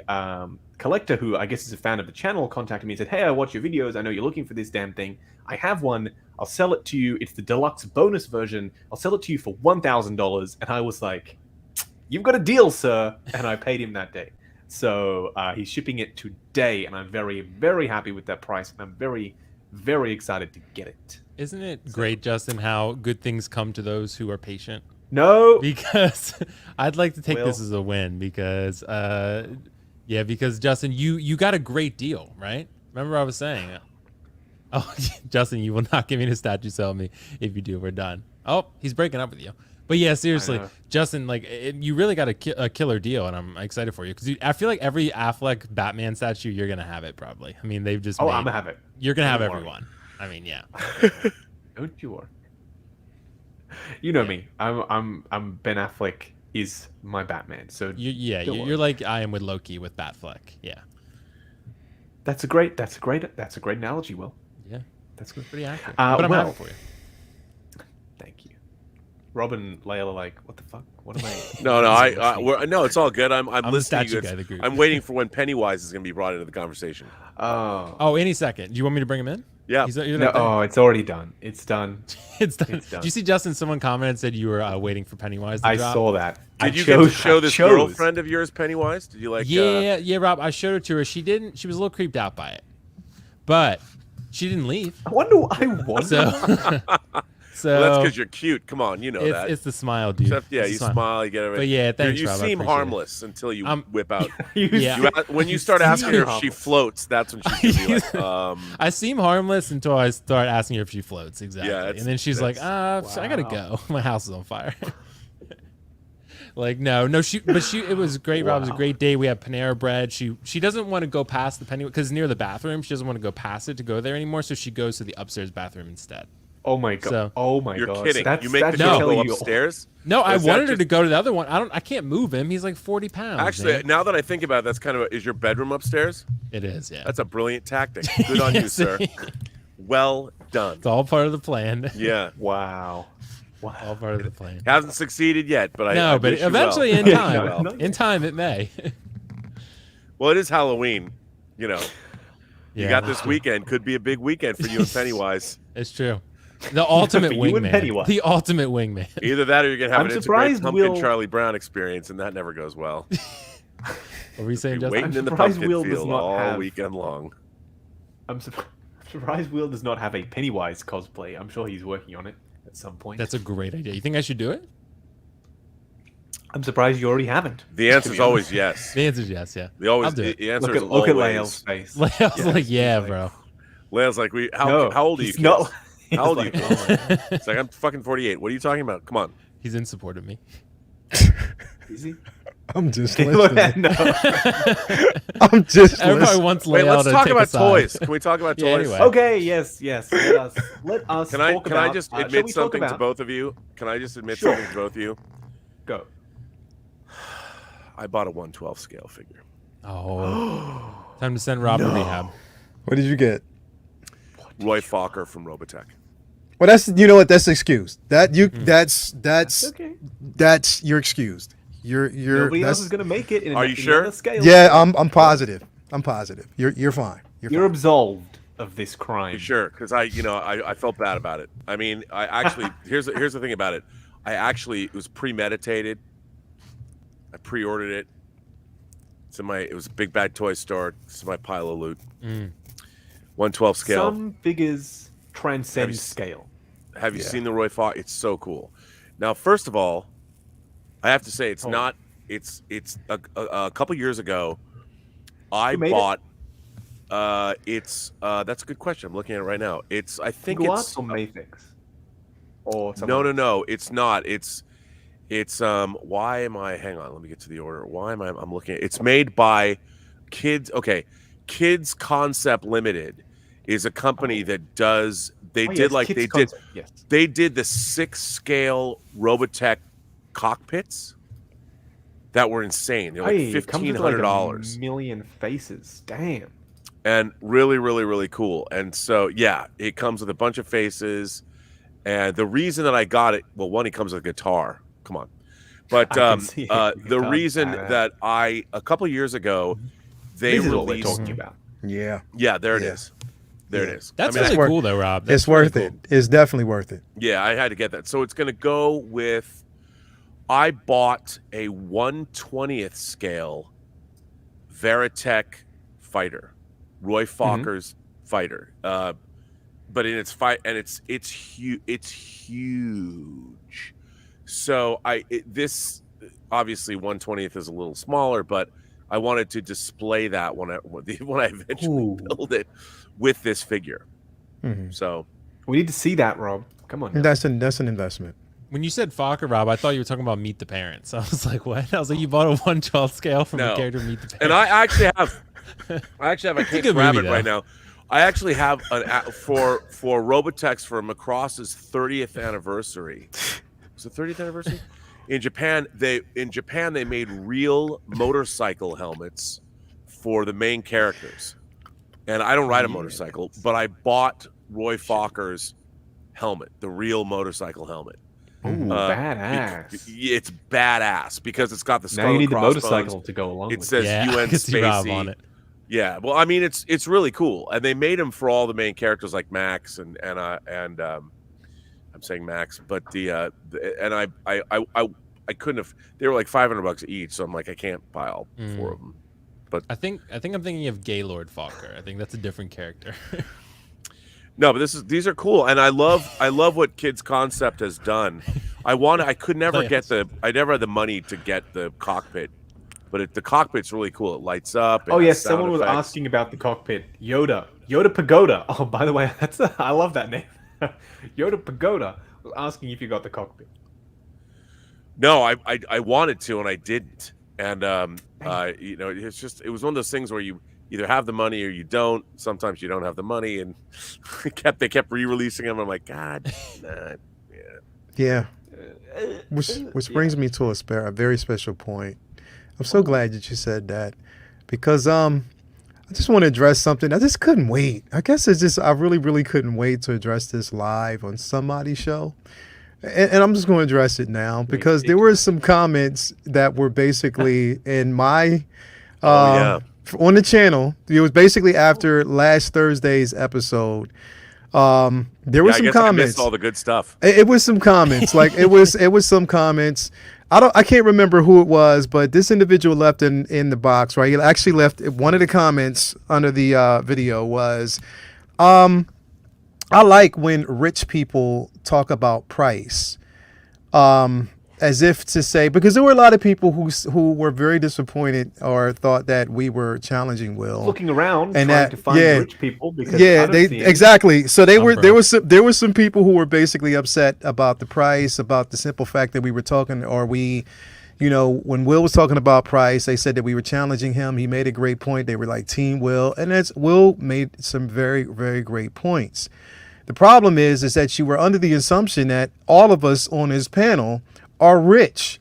collector who I guess is a fan of the channel contacted me and said, "Hey, I watch your videos. I know you're looking for this damn thing. I have one. I'll sell it to you. It's the deluxe bonus version. I'll sell it to you for $1,000. And I was like, "You've got a deal, sir." And I paid him that day. So he's shipping it today, and I'm very, very happy with that price. And I'm very, very excited to get it. Isn't it great, Justin, how good things come to those who are patient? No. Because I'd like to take Will. this as a win because, because Justin, you got a great deal, right? Remember what I was saying? Oh, Justin, you will not give me the statue. Sell me if you do. We're done. Oh, he's breaking up with you. But yeah, seriously, Justin, like you really got a killer deal, and I'm excited for you because I feel like every Affleck Batman statue, you're gonna have it probably. I mean, they've just. I'm gonna have it. You're gonna have Don't worry. everyone. I mean, yeah. Don't you worry. You know me. I'm Ben Affleck is my Batman. So don't worry. You're like I am with Loki with Batfleck. Yeah. That's a great analogy, Will. Yeah. That's good. Pretty accurate. But I'm happy for you. Thank you. Rob and Lael are like, what the fuck? What am I? No, it's all good. I'm the listening to statue you. guy of the group. I'm waiting for when Pennywise is going to be brought into the conversation. Oh. Any second. Do you want me to bring him in? Yeah. No, it's already done. It's done. It's done. It's done. Did you see Justin? Someone commented said you were waiting for Pennywise to I drop. saw that. Did you get to show this girlfriend of yours, Pennywise? Did you like? Yeah, Rob. I showed it to her. She didn't. She was a little creeped out by it, but she didn't leave. I wonder why I was. So Well, that's because you're cute. Come on, you know that. It's the smile, dude. Except, yeah, It's the you smile. smile, you get everything. But yeah, thanks, You Rob, I seem appreciate it. harmless until you whip out. Yeah. When you start asking her if she harmless. floats, that's when she's gonna be like, I seem harmless until I start asking her if she floats. Exactly. Yeah, and then she's like, I gotta go. My house is on fire. Like no, it was great. Rob, it was a great day. We had Panera Bread. She doesn't want to go past the Penny because near the bathroom. She doesn't want to go past it to go there anymore. So she goes to the upstairs bathroom instead. Oh my god! So, oh my You're god! kidding. So You make the should girl tell go you- upstairs? No, I Is that wanted her just- to go to the other one. I can't move him. He's like 40 pounds. Actually, man. now that I think about it, that's kind of is your bedroom upstairs? It is. Yeah, That's a brilliant tactic. Good on you, Yes. sir. Well done. It's all part of the plan. Yeah. Wow. Wow. All part of the plan. Hasn't succeeded yet, but I No, but wish you eventually well. in Yeah, time, no, in time it may. Well, it is Halloween. You know, you Yeah, got this weekend. Could be a big weekend for you and Pennywise. It's true. The ultimate For you and wingman. Pennywise. The ultimate wingman. Either that, or you're gonna have I'm an integrated surprised pumpkin Will- Charlie Brown experience, and that never goes well. What were you saying, You're Justin? waiting in the surprised pumpkin Will does field not all have- weekend long. I'm surprised Will does not have a Pennywise cosplay. I'm sure he's working on it at some point. That's a great idea. You think I should do it? I'm surprised you already haven't. The answer is always yes. The answer is yes. Yeah. The always I'll do it. the answer Look is at always. Lael's face. I was Yes, like, yeah, he's bro. Lael's like, how old are you? he's not- kids? he's How old are you? like, kids? oh my God. It's like I'm fucking 48. What are you talking about? Come on. He's in support of me. Is he? I'm just Look, listening. no. I'm just Everybody listening. wants Wait, Lael let's to talk take about a side. toys. Can we talk about Yeah, toys? anyway. Okay, yes. Let us Can I talk can about, I just shall admit we talk something to about- both of you? Can I just admit Sure. something to both of you? Go. I bought a 112 scale figure. Oh, time to send Rob to rehab. What did you get? Roy Fokker from Robotech. Well, that's that's excused. That's Okay. that's you're excused. You're Nobody else that's, is going to make it in Are in you sure? another scale. yeah. I'm positive. I'm positive. You're fine. You're fine. absolved of this crime. You sure? Because I felt bad about it. I mean, I actually here's the thing about it. It was premeditated. I pre-ordered it. It was a Big Bad Toy Store. This is my pile of loot. 112 scale. Some figures transcend Have you- scale. Have you seen the Roy Fokker? It's so cool. Now, first of all, I have to say it's not. It's a couple years ago. I Who made bought. That's a good question. I'm looking at it right now. I think Guats it's or Mayfix? Or no. It's not. It's why am I? Hang on. Let me get to the order. Why am I'm looking at? It's made by Kids. Okay, Kids Concept Limited is a company that does. They did Yes. They did the 6-scale Robotech cockpits that were insane. They're like Hey, it comes with like $1,500 a million faces. Damn. and really, really, really cool. And so, yeah, it comes with a bunch of faces. And the reason that I got it, well, one, it comes with a guitar. Come on. But I can see it. The the guitar's reason badass. that a couple years ago, they This is what we're released. talking about. Yeah. Yeah, there it Yeah. is. There it is. That's I mean, really worth- cool, though, Rob. That's It's worth really it. It's definitely worth it. Yeah, I had to get that. So it's going to go with. I bought a 1/20th scale Veritech fighter, Roy Fokker's fighter. But in its fight, and it's huge. It's huge. So this obviously 1/20th is a little smaller, but I wanted to display that when I eventually Ooh. build it with this figure. Mhm. So We need to see that, Rob. Come on. now. That's an investment. When you said Fokker, Rob, I thought you were talking about Meet the Parents. I was like, what? I was like, you bought a 1/12 scale from No. a character Meet the Parents. And I actually have. I can't good grab movie, it right though. now. I actually have for Robotech's for Macross's 30th anniversary. Was it 30th anniversary? In Japan, they made real motorcycle helmets for the main characters. And I don't ride a motorcycle, but I bought Roy Fokker's helmet, the real motorcycle helmet. Ooh, badass. It's badass because it's got the skull Now you need the and crossbones. motorcycle to go along It with says yeah, I UN could see Rob Spacey. on it. Yeah, well, I mean, it's really cool, and they made them for all the main characters like Max and I'm saying Max, but I couldn't have. They were like $500 each, so I'm like, I can't buy all 4 of them. I think I'm thinking of Gaylord Fokker. I think that's a different character. No, but these are cool, and I love what Kids Concept has done. I never had the money to get the cockpit, but the cockpit's really cool. It lights up. It Oh has yes, sound someone was effects. asking about the cockpit. Yoda Pagoda. Oh, by the way, I love that name. Yoda Pagoda was asking if you got the cockpit. No, I wanted to and I didn't. And you know, it was one of those things where you either have the money or you don't. Sometimes you don't have the money, and they kept re-releasing them. I'm like, God, nah, Yeah. Which brings me to a very special point. I'm so glad that you said that, because I just want to address something. I just couldn't wait. I guess it's just I really couldn't wait to address this live on somebody's show. And I'm just going to address it now because there were some comments that were basically in my on the channel. It was basically after last Thursday's episode. There were some comments. I missed all the good stuff. It was some comments. Like it was some comments. I can't remember who it was, but this individual left in the box, right? He actually left one of the comments under the video was I like when rich people talk about price, as if to say, because there were a lot of people who were very disappointed or thought that we were challenging Will. Looking around, and trying to find rich people. Because exactly. So there were some people who were basically upset about the price, about the simple fact that we were talking, or we. You know, when Will was talking about price, they said that we were challenging him. He made a great point. They were like Team Will, and Will made some very, very great points. The problem is that you were under the assumption that all of us on this panel are rich,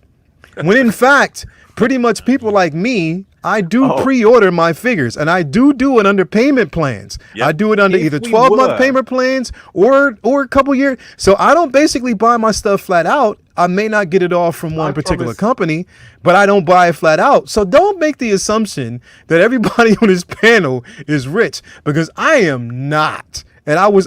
when in fact, pretty much people like me, I do pre-order my figures, and I do it under payment plans. Yep. I do it under either 12-month payment plans or a couple years. So I don't basically buy my stuff flat out. I may not get it all from one particular company, but I don't buy it flat out. So don't make the assumption that everybody on this panel is rich, because I am not. And I'm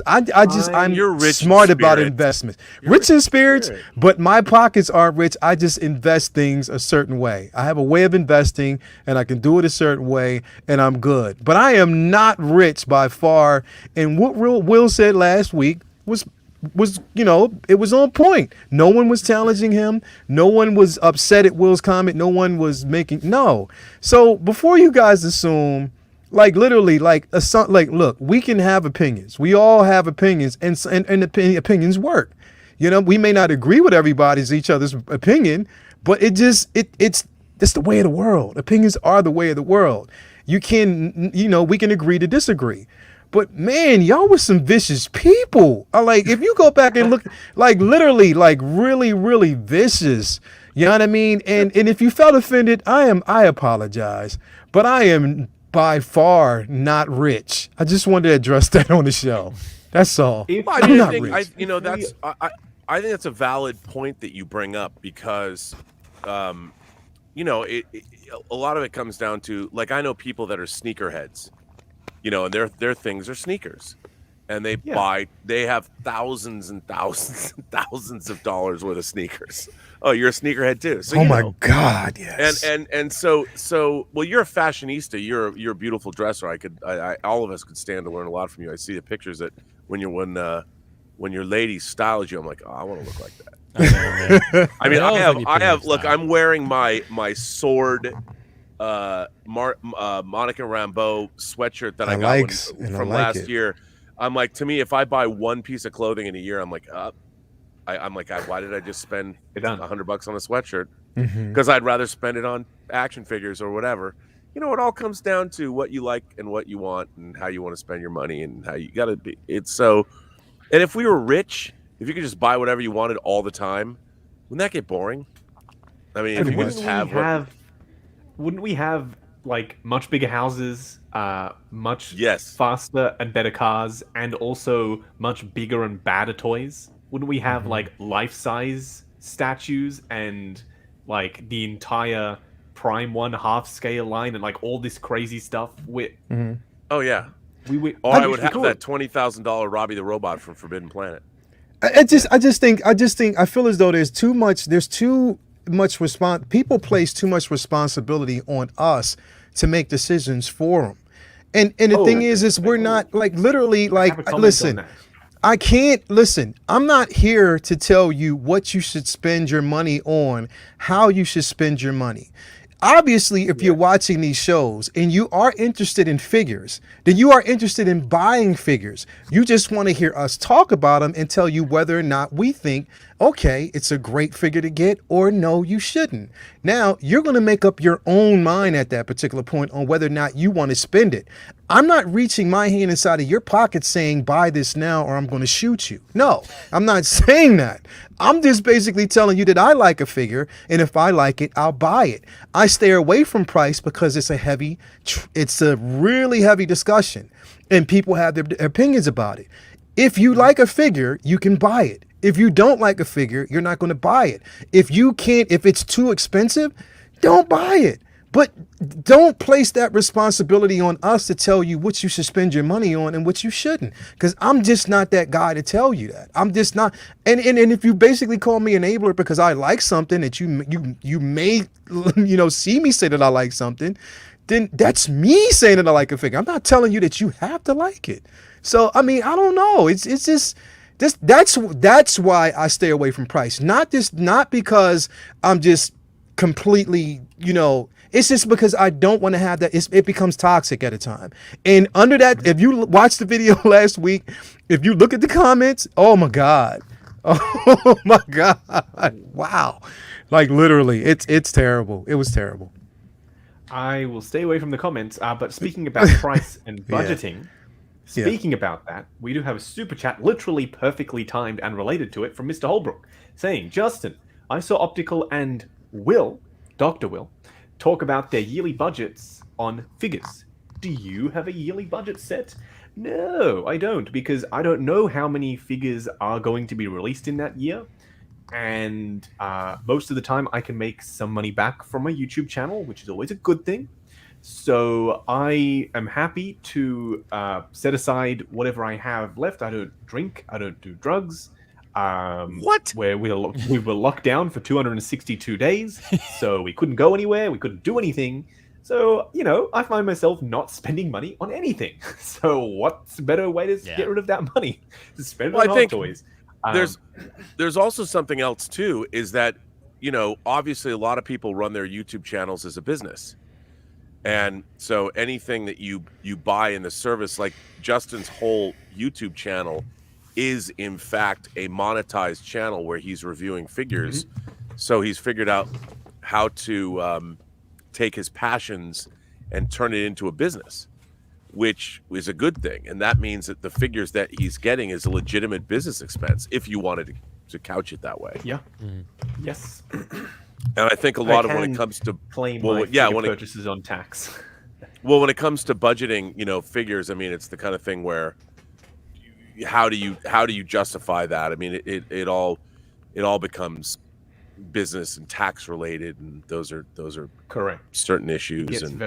smart about investments. Rich in spirits, but my pockets aren't rich. I just invest things a certain way. I have a way of investing, and I can do it a certain way, and I'm good. But I am not rich by far. And what Will said last week was it was on point. No one was challenging him. No one was upset at Will's comment. No one was So before you guys assume, like literally, look, we can have opinions. We all have opinions, and opinions work. You know, we may not agree with each other's opinion, but it's the way of the world. Opinions are the way of the world. We can agree to disagree. But man, y'all were some vicious people. Like, if you go back and look, like literally, like really, really vicious. You know what I mean? And if you felt offended, I apologize. But I am by far not rich. I just wanted to address that on the show. That's all. I think that's a valid point that you bring up, because, a lot of it comes down to, like, I know people that are sneakerheads, and their things are sneakers, and they have thousands and thousands and thousands of dollars worth of sneakers. Oh, you're a sneakerhead too. So, my God, yes. And so well, you're a fashionista. You're a beautiful dresser. I all of us could stand to learn a lot from you. I see the pictures that when your lady styles you, I'm like, oh, I want to look like that. I mean, I have. Look, I'm wearing my sword, Monica Rambeau sweatshirt that I got from last year. I'm like, to me, if I buy one piece of clothing in a year, I'm like, I'm like, why did I just spend $100 on a sweatshirt? Because I'd rather spend it on action figures or whatever. It all comes down to what you like and what you want and how you want to spend your money and how you got to be. It's so. And if we were rich, if you could just buy whatever you wanted all the time, wouldn't that get boring? I mean, if you could just wouldn't we have like much bigger houses, much faster and better cars, and also much bigger and badder toys? Wouldn't we have like life-size statues and like the entire Prime 1 half-scale line and like all this crazy stuff with? Oh yeah, I would have that $20,000 Robbie the Robot from Forbidden Planet. I feel as though there's too much people place too much responsibility on us to make decisions for them. And the thing is we're not like literally like, listen, I can't listen. I'm not here to tell you what you should spend your money on, how you should spend your money. Obviously, if you're watching these shows and you are interested in figures, then you are interested in buying figures. You just want to hear us talk about them and tell you whether or not we think, okay, it's a great figure to get, or no, you shouldn't. Now, you're going to make up your own mind at that particular point on whether or not you want to spend it. I'm not reaching my hand inside of your pocket saying, buy this now or I'm going to shoot you. No, I'm not saying that. I'm just basically telling you that I like a figure, and if I like it, I'll buy it. I stay away from price because it's a really heavy discussion, and people have their opinions about it. If you like a figure, you can buy it. If you don't like a figure, you're not going to buy it. If it's too expensive, don't buy it. But don't place that responsibility on us to tell you what you should spend your money on and what you shouldn't. Because I'm just not that guy to tell you that. I'm just not. And if you basically call me enabler because I like something that you may see me say that I like something, then that's me saying that I like a figure. I'm not telling you that you have to like it. So I mean, I don't know. It's just. That's why I stay away from price. Not because I'm just completely, it's just because I don't want to have that. It becomes toxic at a time. And under that, if you watched the video last week, if you look at the comments, oh my God. Oh my God. Wow. Like literally, it's terrible. It was terrible. I will stay away from the comments, but speaking about price and budgeting, speaking about that, we do have a super chat, literally perfectly timed and related to it, from Mr. Holbrook, saying, Justin, I saw Optical and Dr. Will, talk about their yearly budgets on figures. Do you have a yearly budget set? No, I don't, because I don't know how many figures are going to be released in that year. And most of the time I can make some money back from my YouTube channel, which is always a good thing. So I am happy to set aside whatever I have left. I don't drink. I don't do drugs. What? Where we were locked down for 262 days, so we couldn't go anywhere. We couldn't do anything. So, I find myself not spending money on anything. So what's a better way to get rid of that money? To spend it on hot toys. There's also something else, too, is that, obviously a lot of people run their YouTube channels as a business. And so anything that you buy in the service, like Justin's whole YouTube channel is in fact a monetized channel where he's reviewing figures. So he's figured out how to take his passions and turn it into a business, which is a good thing. And that means that the figures that he's getting is a legitimate business expense if you wanted to couch it that way. Yeah. Yes. And I think a lot of when it comes to claim purchases on tax. Well, when it comes to budgeting, figures, I mean, it's the kind of thing where how do you justify that? I mean, it all becomes business and tax related, and those are correct. Certain issues. It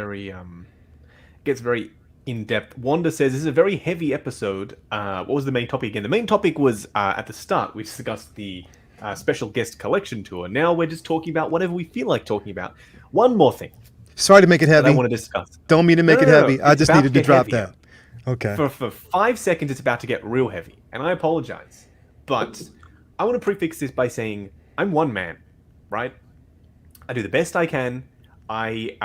gets very in depth. Wanda says this is a very heavy episode. What was the main topic again? The main topic was at the start. We discussed the special guest collection tour. Now we're just talking about whatever we feel like talking about. One more thing. Sorry to make it heavy. I want to discuss. Don't mean to make it heavy. I just needed to drop that. Okay. For 5 seconds, it's about to get real heavy, and I apologize. But I want to prefix this by saying I'm one man, right? I do the best I can. I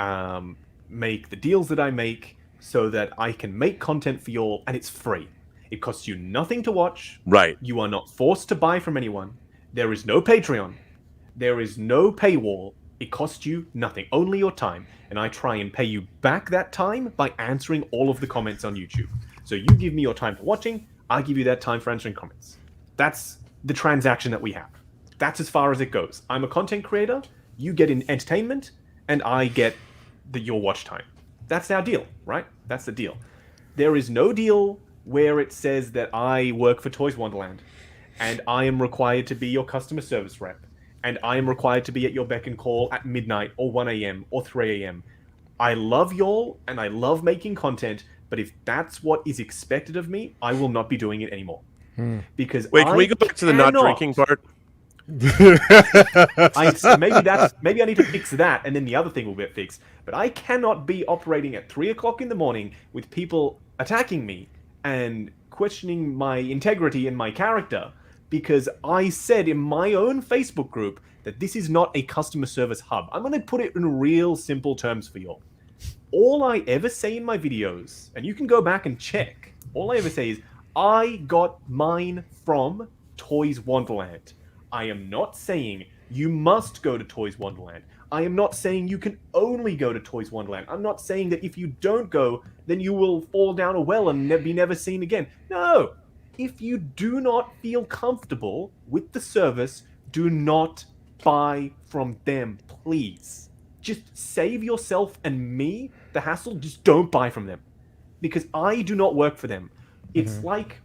make the deals that I make so that I can make content for you all, and it's free. It costs you nothing to watch. Right. You are not forced to buy from anyone. There is no Patreon. There is no paywall. It costs you nothing, only your time. And I try and pay you back that time by answering all of the comments on YouTube. So you give me your time for watching, I give you that time for answering comments. That's the transaction that we have. That's as far as it goes. I'm a content creator, you get in entertainment, and I get your watch time. That's our deal, right? That's the deal. There is no deal where it says that I work for Toys Wonderland, and I am required to be your customer service rep, and I am required to be at your beck and call at midnight or 1 a.m. or 3 a.m. I love y'all, and I love making content, but if that's what is expected of me, I will not be doing it anymore. Because wait, can we go back to the not drinking part? Maybe I need to fix that, and then the other thing will get fixed. But I cannot be operating at 3 o'clock in the morning with people attacking me and questioning my integrity and my character because I said in my own Facebook group that this is not a customer service hub. I'm going to put it in real simple terms for you all. All I ever say in my videos, and you can go back and check, all I ever say is, I got mine from Toys Wonderland. I am not saying you must go to Toys Wonderland. I am not saying you can only go to Toys Wonderland. I'm not saying that if you don't go, then you will fall down a well and be never seen again. No. If you do not feel comfortable with the service, do not buy from them, please. Just save yourself and me the hassle. Just don't buy from them. Because I do not work for them. It's like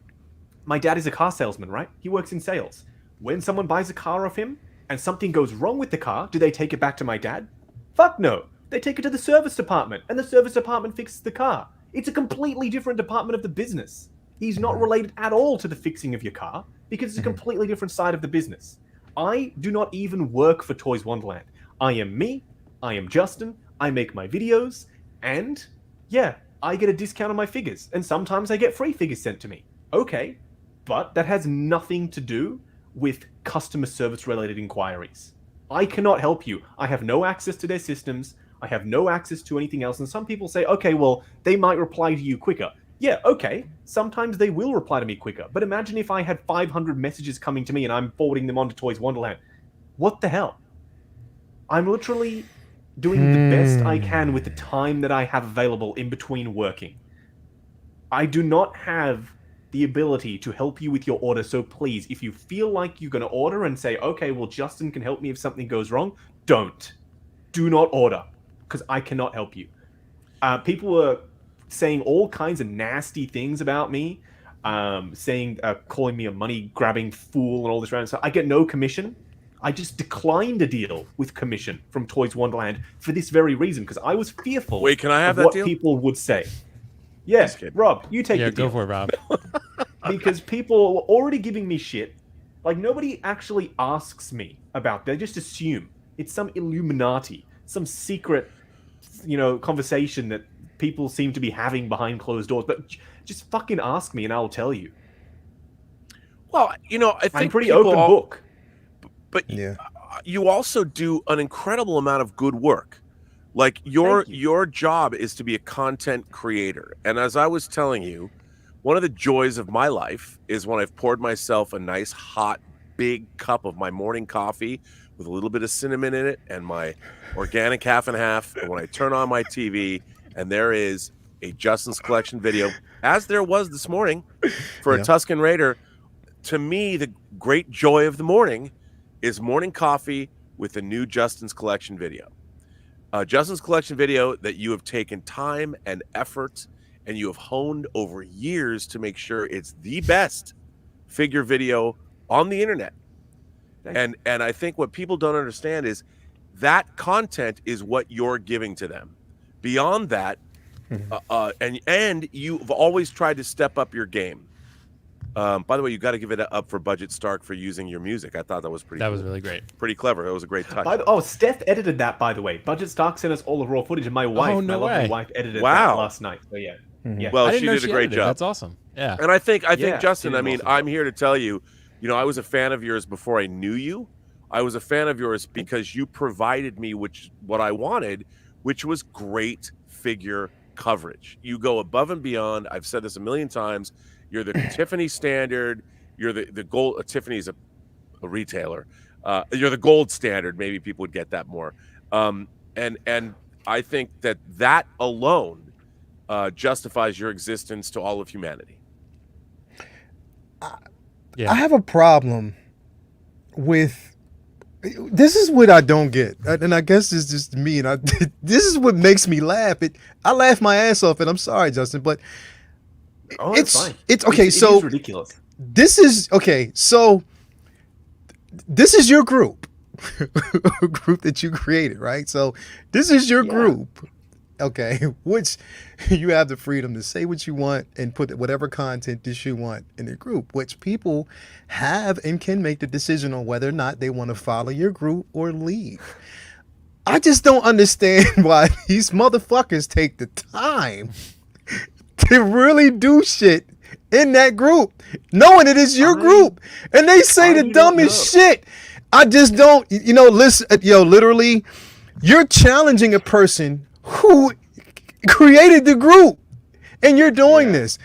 my dad is a car salesman, right? He works in sales. When someone buys a car off him and something goes wrong with the car, do they take it back to my dad? Fuck no. They take it to the service department, and the service department fixes the car. It's a completely different department of the business. He's not related at all to the fixing of your car because it's a completely different side of the business. I do not even work for Toys Wonderland. I am me. I am Justin. I make my videos, and yeah, I get a discount on my figures, and sometimes I get free figures sent to me. Okay, but that has nothing to do with customer service related inquiries. I cannot help you. I have no access to their systems. I have no access to anything else. And some people say, okay, well, they might reply to you quicker. Yeah, okay. Sometimes they will reply to me quicker. But imagine if I had 500 messages coming to me and I'm forwarding them on to Toys Wonderland. What the hell? I'm literally doing the best I can with the time that I have available in between working. I do not have the ability to help you with your order, so please, if you feel like you're going to order and say, okay, well, Justin can help me if something goes wrong, don't. Do not order, because I cannot help you. People were saying all kinds of nasty things about me, calling me a money-grabbing fool and all this random stuff. I get no commission. I just declined a deal with commission from Toys Wonderland for this very reason, because I was fearful Wait, can I have of that what deal? people would say. Yes, Rob, you take the deal. Go for it, Rob. Because people were already giving me shit. Like, nobody actually asks me about that. They just assume it's some Illuminati, some secret, conversation that people seem to be having behind closed doors. But just fucking ask me and I'll tell you. Well, I think I'm pretty people open book. But you also do an incredible amount of good work. Like your job is to be a content creator. And as I was telling you, one of the joys of my life is when I've poured myself a nice hot big cup of my morning coffee with a little bit of cinnamon in it and my organic half and half. And when I turn on my TV and there is a Justin's Collection video, as there was this morning for a Tusken Raider, to me, the great joy of the morning is morning coffee with a new Justin's Collection video. Justin's Collection video that you have taken time and effort and you have honed over years to make sure it's the best figure video on the internet. And I think what people don't understand is that content is what you're giving to them. Beyond that, and you've always tried to step up your game. By the way, you got to give it up for Budget Stark for using your music. I thought that was pretty. That was really great. Pretty clever. It was a great touch. Steph edited that, by the way. Budget Stark sent us all the raw footage, and my wife, my lovely wife, edited that last night. So yeah. Well, she did a great job. That's awesome. Yeah. And I think Justin. I mean, I'm here to tell you. I was a fan of yours before I knew you. I was a fan of yours because you provided me what I wanted, which was great figure coverage. You go above and beyond. I've said this a million times. You're the Tiffany standard. You're the gold. Tiffany's a retailer. You're the gold standard. Maybe people would get that more. And I think that alone justifies your existence to all of humanity. I have a problem with. This is what I don't get, and I guess it's just me. And this is what makes me laugh. I laugh my ass off, and I'm sorry, Justin, but. It's fine. It's okay. It is ridiculous. This is okay. So this is your group, group that you created, right? So this is your group, okay? Which you have the freedom to say what you want and put whatever content that you want in the group. Which people have and can make the decision on whether or not they want to follow your group or leave. I just don't understand why these motherfuckers take the time to really do shit in that group, knowing it is your group, and they say the dumbest shit. I just don't, listen, literally, you're challenging a person who created the group, and you're doing this,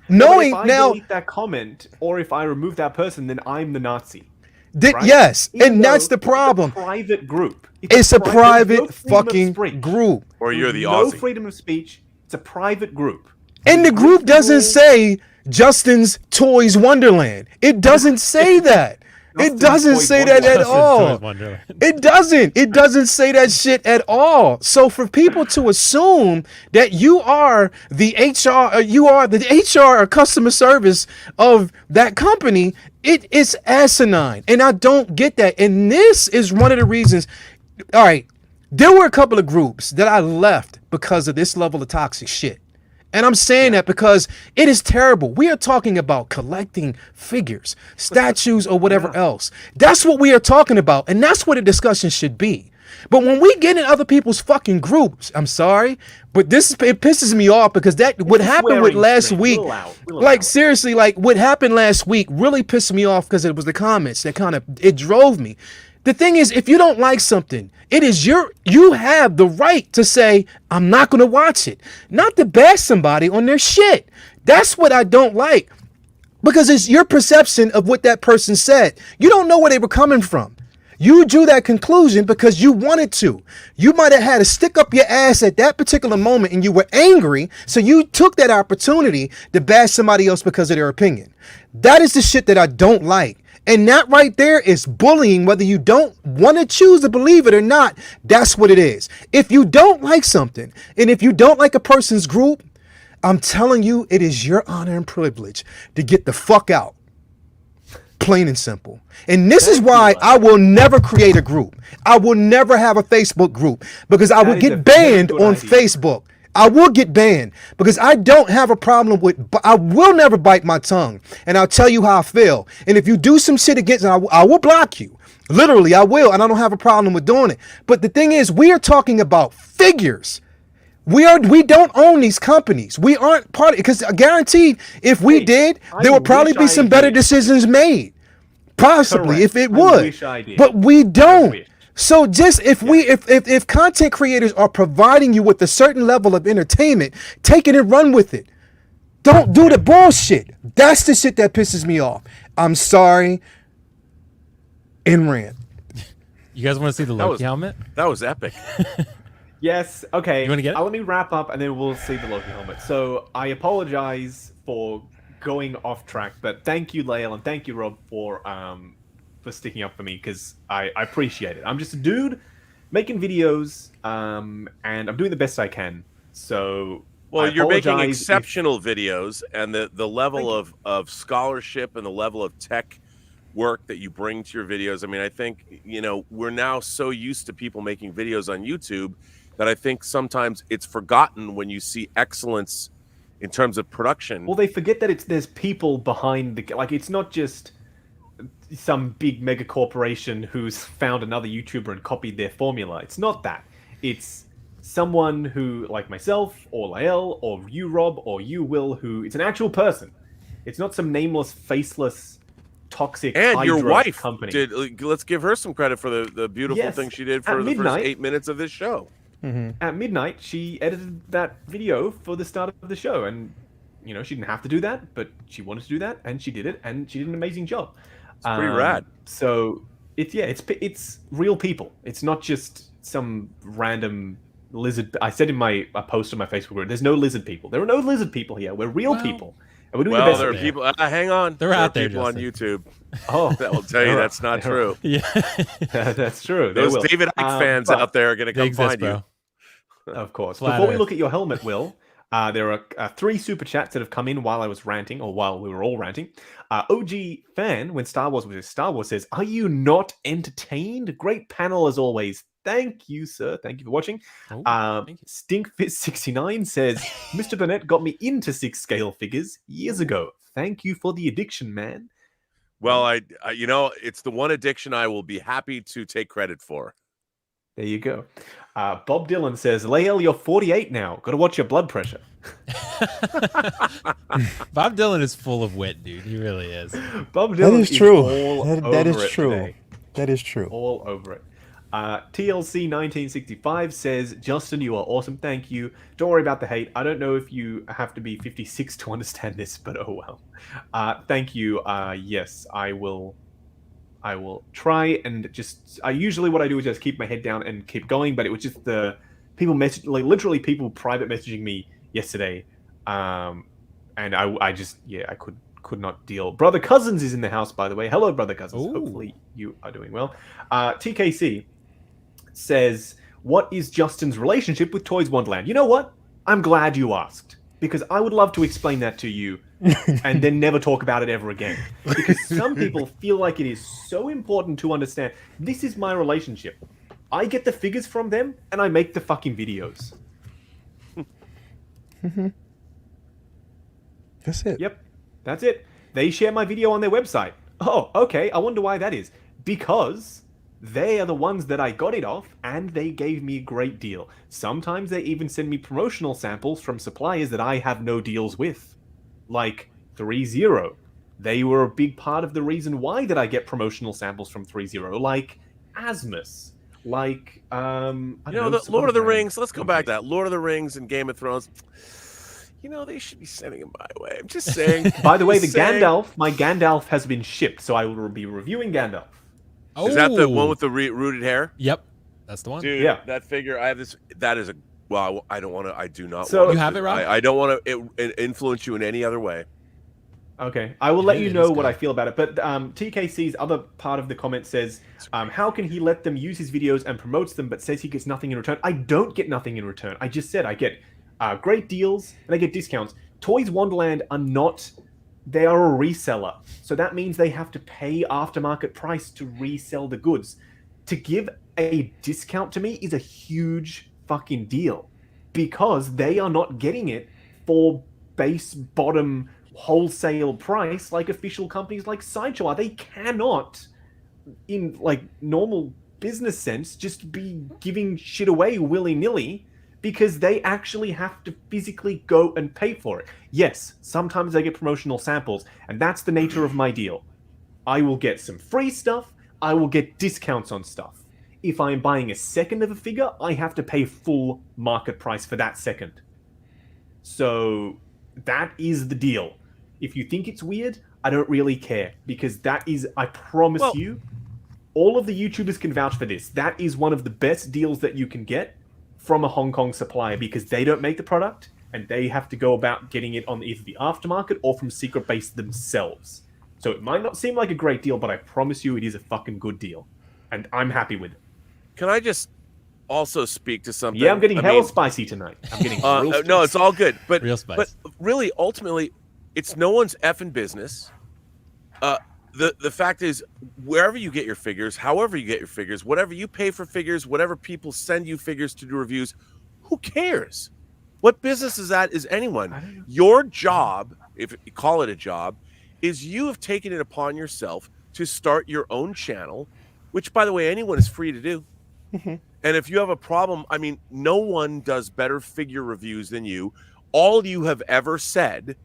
knowing if I delete that comment, or if I remove that person, then I'm the Nazi. Right? Yes, and that's the problem. It's a private group. It's a private fucking group. Or you're the no Aussie. freedom of speech. It's a private group. And the group doesn't say Justin's Toys Wonderland. It doesn't say that. It doesn't say that at all. It doesn't. It doesn't say that shit at all. So for people to assume that you are the HR or customer service of that company, it is asinine. And I don't get that. And this is one of the reasons. All right, there were a couple of groups that I left because of this level of toxic shit. And I'm saying that because it is terrible. We are talking about collecting figures, statues, or whatever else. That's what we are talking about. And that's what a discussion should be. But when we get in other people's fucking groups, I'm sorry, but it pisses me off because what happened with last week, seriously, like what happened last week really pissed me off because it was the comments that it drove me. The thing is, if you don't like something, you have the right to say, I'm not going to watch it. Not to bash somebody on their shit. That's what I don't like. Because it's your perception of what that person said. You don't know where they were coming from. You drew that conclusion because you wanted to. You might have had to stick up your ass at that particular moment and you were angry, so you took that opportunity to bash somebody else because of their opinion. That is the shit that I don't like. And that right there is bullying, whether you don't want to choose to believe it or not. That's what it is. If you don't like something, and if you don't like a person's group, I'm telling you, it is your honor and privilege to get the fuck out. Plain and simple. And this is why I will never create a group. I will never have a Facebook group because I will get banned on Facebook. I will get banned because I don't have a problem I will never bite my tongue, and I'll tell you how I feel. And if you do some shit against, I will block you. Literally, I will, and I don't have a problem with doing it. But the thing is, we are talking about figures. We don't own these companies. We aren't part of it, because guaranteed, if we did, there would probably be some better decisions made. Possibly, if it would. But we don't. So just if content creators are providing you with a certain level of entertainment, take it and run with it. Don't do the bullshit. That's the shit that pisses me off. I'm sorry. In rant. You guys want to see the Loki helmet? That was epic. Yes. Okay. You want to get it? Let me wrap up and then we'll see the Loki helmet. So I apologize for going off track, but thank you, Lael, and thank you, Rob, for sticking up for me, because I appreciate it. I'm just a dude making videos, and I'm doing the best I can. So, well, you're making exceptional videos, and the level of scholarship and the level of tech work that you bring to your videos. I mean, I think, we're now so used to people making videos on YouTube that I think sometimes it's forgotten when you see excellence in terms of production. Well, they forget that there's people behind it's not just some big mega corporation who's found another YouTuber and copied their formula. It's not that. It's someone who, like myself, or Lael, or you, Rob, or you, Will, who it's an actual person. It's not some nameless, faceless, toxic and your wife company. Let's give her some credit for the beautiful thing she did for the first 8 minutes of this show. Mm-hmm. At midnight, she edited that video for the start of the show, and she didn't have to do that, but she wanted to do that, and she did it, and she did an amazing job. It's pretty rad. So it's real people. It's not just some random lizard. I said in my post on my Facebook group, there's no lizard people. There are no lizard people here. We're real people, and we're doing the best. There are people. Hang on, they're out there. People on YouTube. Oh, that will tell you that's not true. Yeah, that's true. Those David Icke fans out there are going to come find you. Of course. Before we look at your helmet, Will, there are 3 super chats that have come in while I was ranting, or while we were all ranting. OG fan, when Star Wars was just Star Wars, says, "Are you not entertained? Great panel as always. Thank you, sir. Thank you for watching." Stinkfit69 says, "Mr. Burnett got me into 6-scale figures years ago. Thank you for the addiction, man." Well, I it's the one addiction I will be happy to take credit for. There you go. Bob Dylan says, "Lael, you're 48 now. Got to watch your blood pressure." Bob Dylan is full of wit, dude. He really is. Bob Dylan That is true. all That is over it true. today. That is true. All over it. TLC 1965 says, Justin, you are awesome. Thank you. Don't worry about the hate. I don't know if you have to be 56 to understand this, but oh well. Thank you. Yes, I will try and just. Usually what I do is just keep my head down and keep going, but it was just the people literally people private messaging me yesterday, and I just I could not deal. Brother Cousins is in the house, by the way. Hello, Brother Cousins. Ooh. Hopefully you are doing well. TKC says, what is Justin's relationship with Toys Wonderland? You know what? I'm glad you asked, because I would love to explain that to you and then never talk about it ever again. Because some people feel like it is so important to understand. This is my relationship. I get the figures from them and I make the fucking videos. That's it. Yep, that's it. They share my video on their website. Oh, okay. I wonder why that is. Because they are the ones that I got it off, and they gave me a great deal. Sometimes they even send me promotional samples from suppliers that I have no deals with. Like 3-0. They were a big part of the reason why that I get promotional samples from 3-0. Like Asmus. Like, the Lord of the Rings. Let's go back to that. Lord of the Rings and Game of Thrones. They should be sending them my way. I'm just saying. By the way, my Gandalf has been shipped, so I will be reviewing Gandalf. Oh. Is that the one with the rooted hair? Yep, that's the one. Dude, Yeah. that figure, I have this. That is a. Well, I don't want to. I do not. So- want You have it, Rob? I don't want to influence you in any other way. Okay, I will let Yeah, you it know is what good. I feel about it. But TKC's other part of the comment says, how can he let them use his videos and promotes them, but says he gets nothing in return? I don't get nothing in return. I just said I get great deals and I get discounts. Toys Wonderland are not... They are a reseller. So that means they have to pay aftermarket price to resell the goods. To give a discount to me is a huge fucking deal. Because they are not getting it for base bottom wholesale price like official companies like Sideshow are. They cannot, in like normal business sense, just be giving shit away willy-nilly, because they actually have to physically go and pay for it. Yes, sometimes I get promotional samples, and that's the nature of my deal. I will get some free stuff, I will get discounts on stuff. If I'm buying a second of a figure, I have to pay full market price for that second. So that is the deal. If you think it's weird, I don't really care, because that is, I promise you, all of the YouTubers can vouch for this. That is one of the best deals that you can get from a Hong Kong supplier, because they don't make the product and they have to go about getting it on either the aftermarket or from secret base themselves. So it might not seem like a great deal, but I promise you it is a fucking good deal. And I'm happy with it. Can I just also speak to something? Yeah, I'm getting hella spicy tonight. I'm getting real spicy. No, it's all good. But Real spice. But really, ultimately, it's no one's effing business. The fact is, wherever you get your figures, however you get your figures, whatever you pay for figures, whatever people send you figures to do reviews, who cares? What business is that? Is anyone? Your job, if you call it a job, is you have taken it upon yourself to start your own channel, which, by the way, anyone is free to do. And if you have a problem, I mean, no one does better figure reviews than you. All you have ever said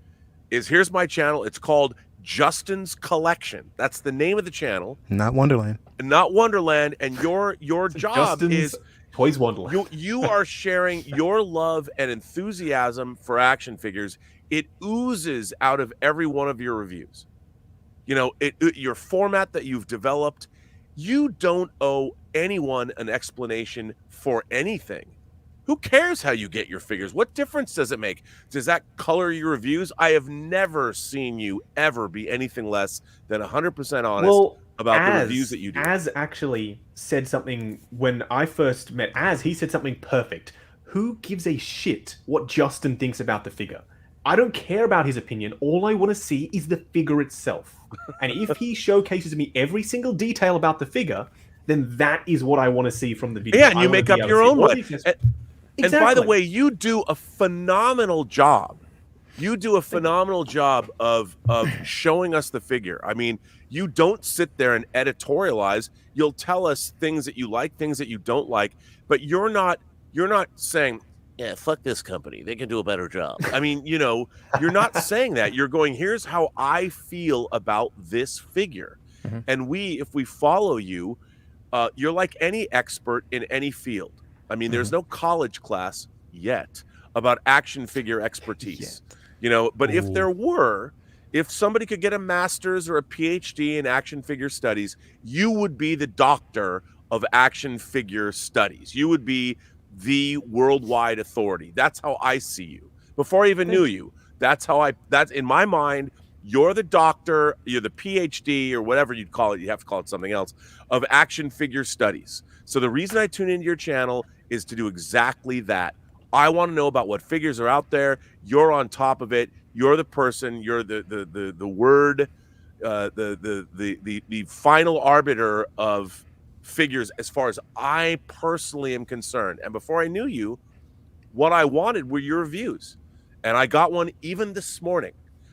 is, here's my channel. It's called Justin's Collection. That's the name of the channel. Not Wonderland. Not Wonderland. And your job Justin's is Toys Wonderland. you are sharing your love and enthusiasm for action figures. It oozes out of every one of your reviews. You know, your format that you've developed. You don't owe anyone an explanation for anything. Who cares how you get your figures? What difference does it make? Does that color your reviews? I have never seen you ever be anything less than 100% honest about the reviews that you do. Az actually said something when I first met Az. He said something perfect. Who gives a shit what Justin thinks about the figure? I don't care about his opinion. All I want to see is the figure itself. And if he showcases me every single detail about the figure, then that is what I want to see from the video. Yeah, and you make up your own way. And by the way, you do a phenomenal job. You do a phenomenal job of showing us the figure. I mean, you don't sit there and editorialize. You'll tell us things that you like, things that you don't like, but you're not saying, yeah, fuck this company. They can do a better job. I mean, you know, you're not saying that. You're going, here's how I feel about this figure. Mhm. And if we follow you, you're like any expert in any field. I mean, there's no college class yet about action figure expertise, you know, but if there were, if somebody could get a master's or a PhD in action figure studies, you would be the doctor of action figure studies. You would be the worldwide authority. That's how I see you. Before I even knew you, that's in my mind, you're the doctor, you're the PhD or whatever you'd call it. You have to call it something else, of action figure studies. So the reason I tune into your channel is to do exactly that. I want to know about what figures are out there. You're on top of it. You're the person. You're the word, the final arbiter of figures as far as I personally am concerned. And before I knew you, what I wanted were your reviews, and I got one even this morning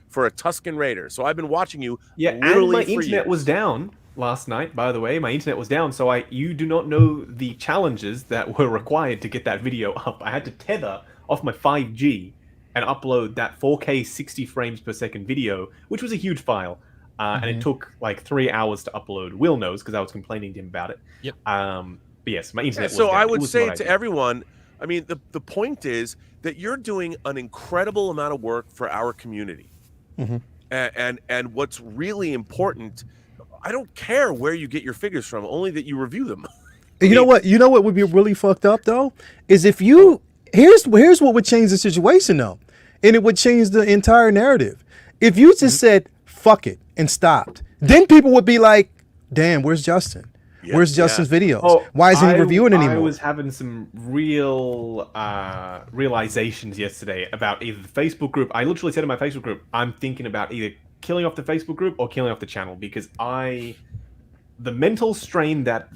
for a Tusken Raider. So I've been watching you. Yeah, and my internet was down last night, by the way. My internet was down, so you do not know the challenges that were required to get that video up. I had to tether off my 5G and upload that 4K 60 frames per second video, which was a huge file. And it took like 3 hours to upload. Will knows because I was complaining to him about it. Yep. But yes, my internet was so down. I would say to everyone, I mean, the point is that you're doing an incredible amount of work for our community. And what's really important, I don't care where you get your figures from, only that you review them. You know what would be really fucked up though, is if you here's what would change the situation though, and it would change the entire narrative. If you just said fuck it and stopped, then people would be like, damn, where's Justin? Where's Justin's videos? Oh, why isn't he reviewing anymore? I was having some real realizations yesterday about either the Facebook group. I literally said in my Facebook group, I'm thinking about either killing off the Facebook group or killing off the channel, because the mental strain that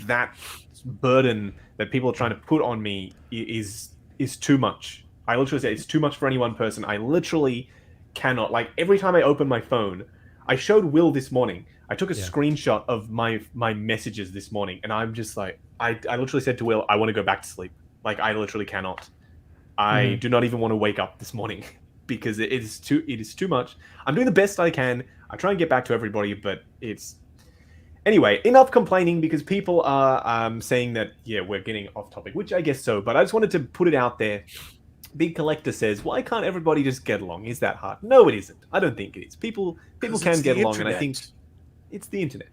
burden that people are trying to put on me is too much. I literally say it's too much for any one person. I literally cannot, like, every time I open my phone, I showed Will this morning. I took a screenshot of my messages this morning, and I'm just like, I literally said to Will, I want to go back to sleep. Like, I literally cannot. I do not even want to wake up this morning because it is too much. I'm doing the best I can. I try and get back to everybody, but it's... Anyway, enough complaining, because people are saying that, yeah, we're getting off topic, which I guess so, but I just wanted to put it out there. Big Collector says, why can't everybody just get along? Is that hard? No, it isn't. I don't think it is. People can get along, and I think it's the internet.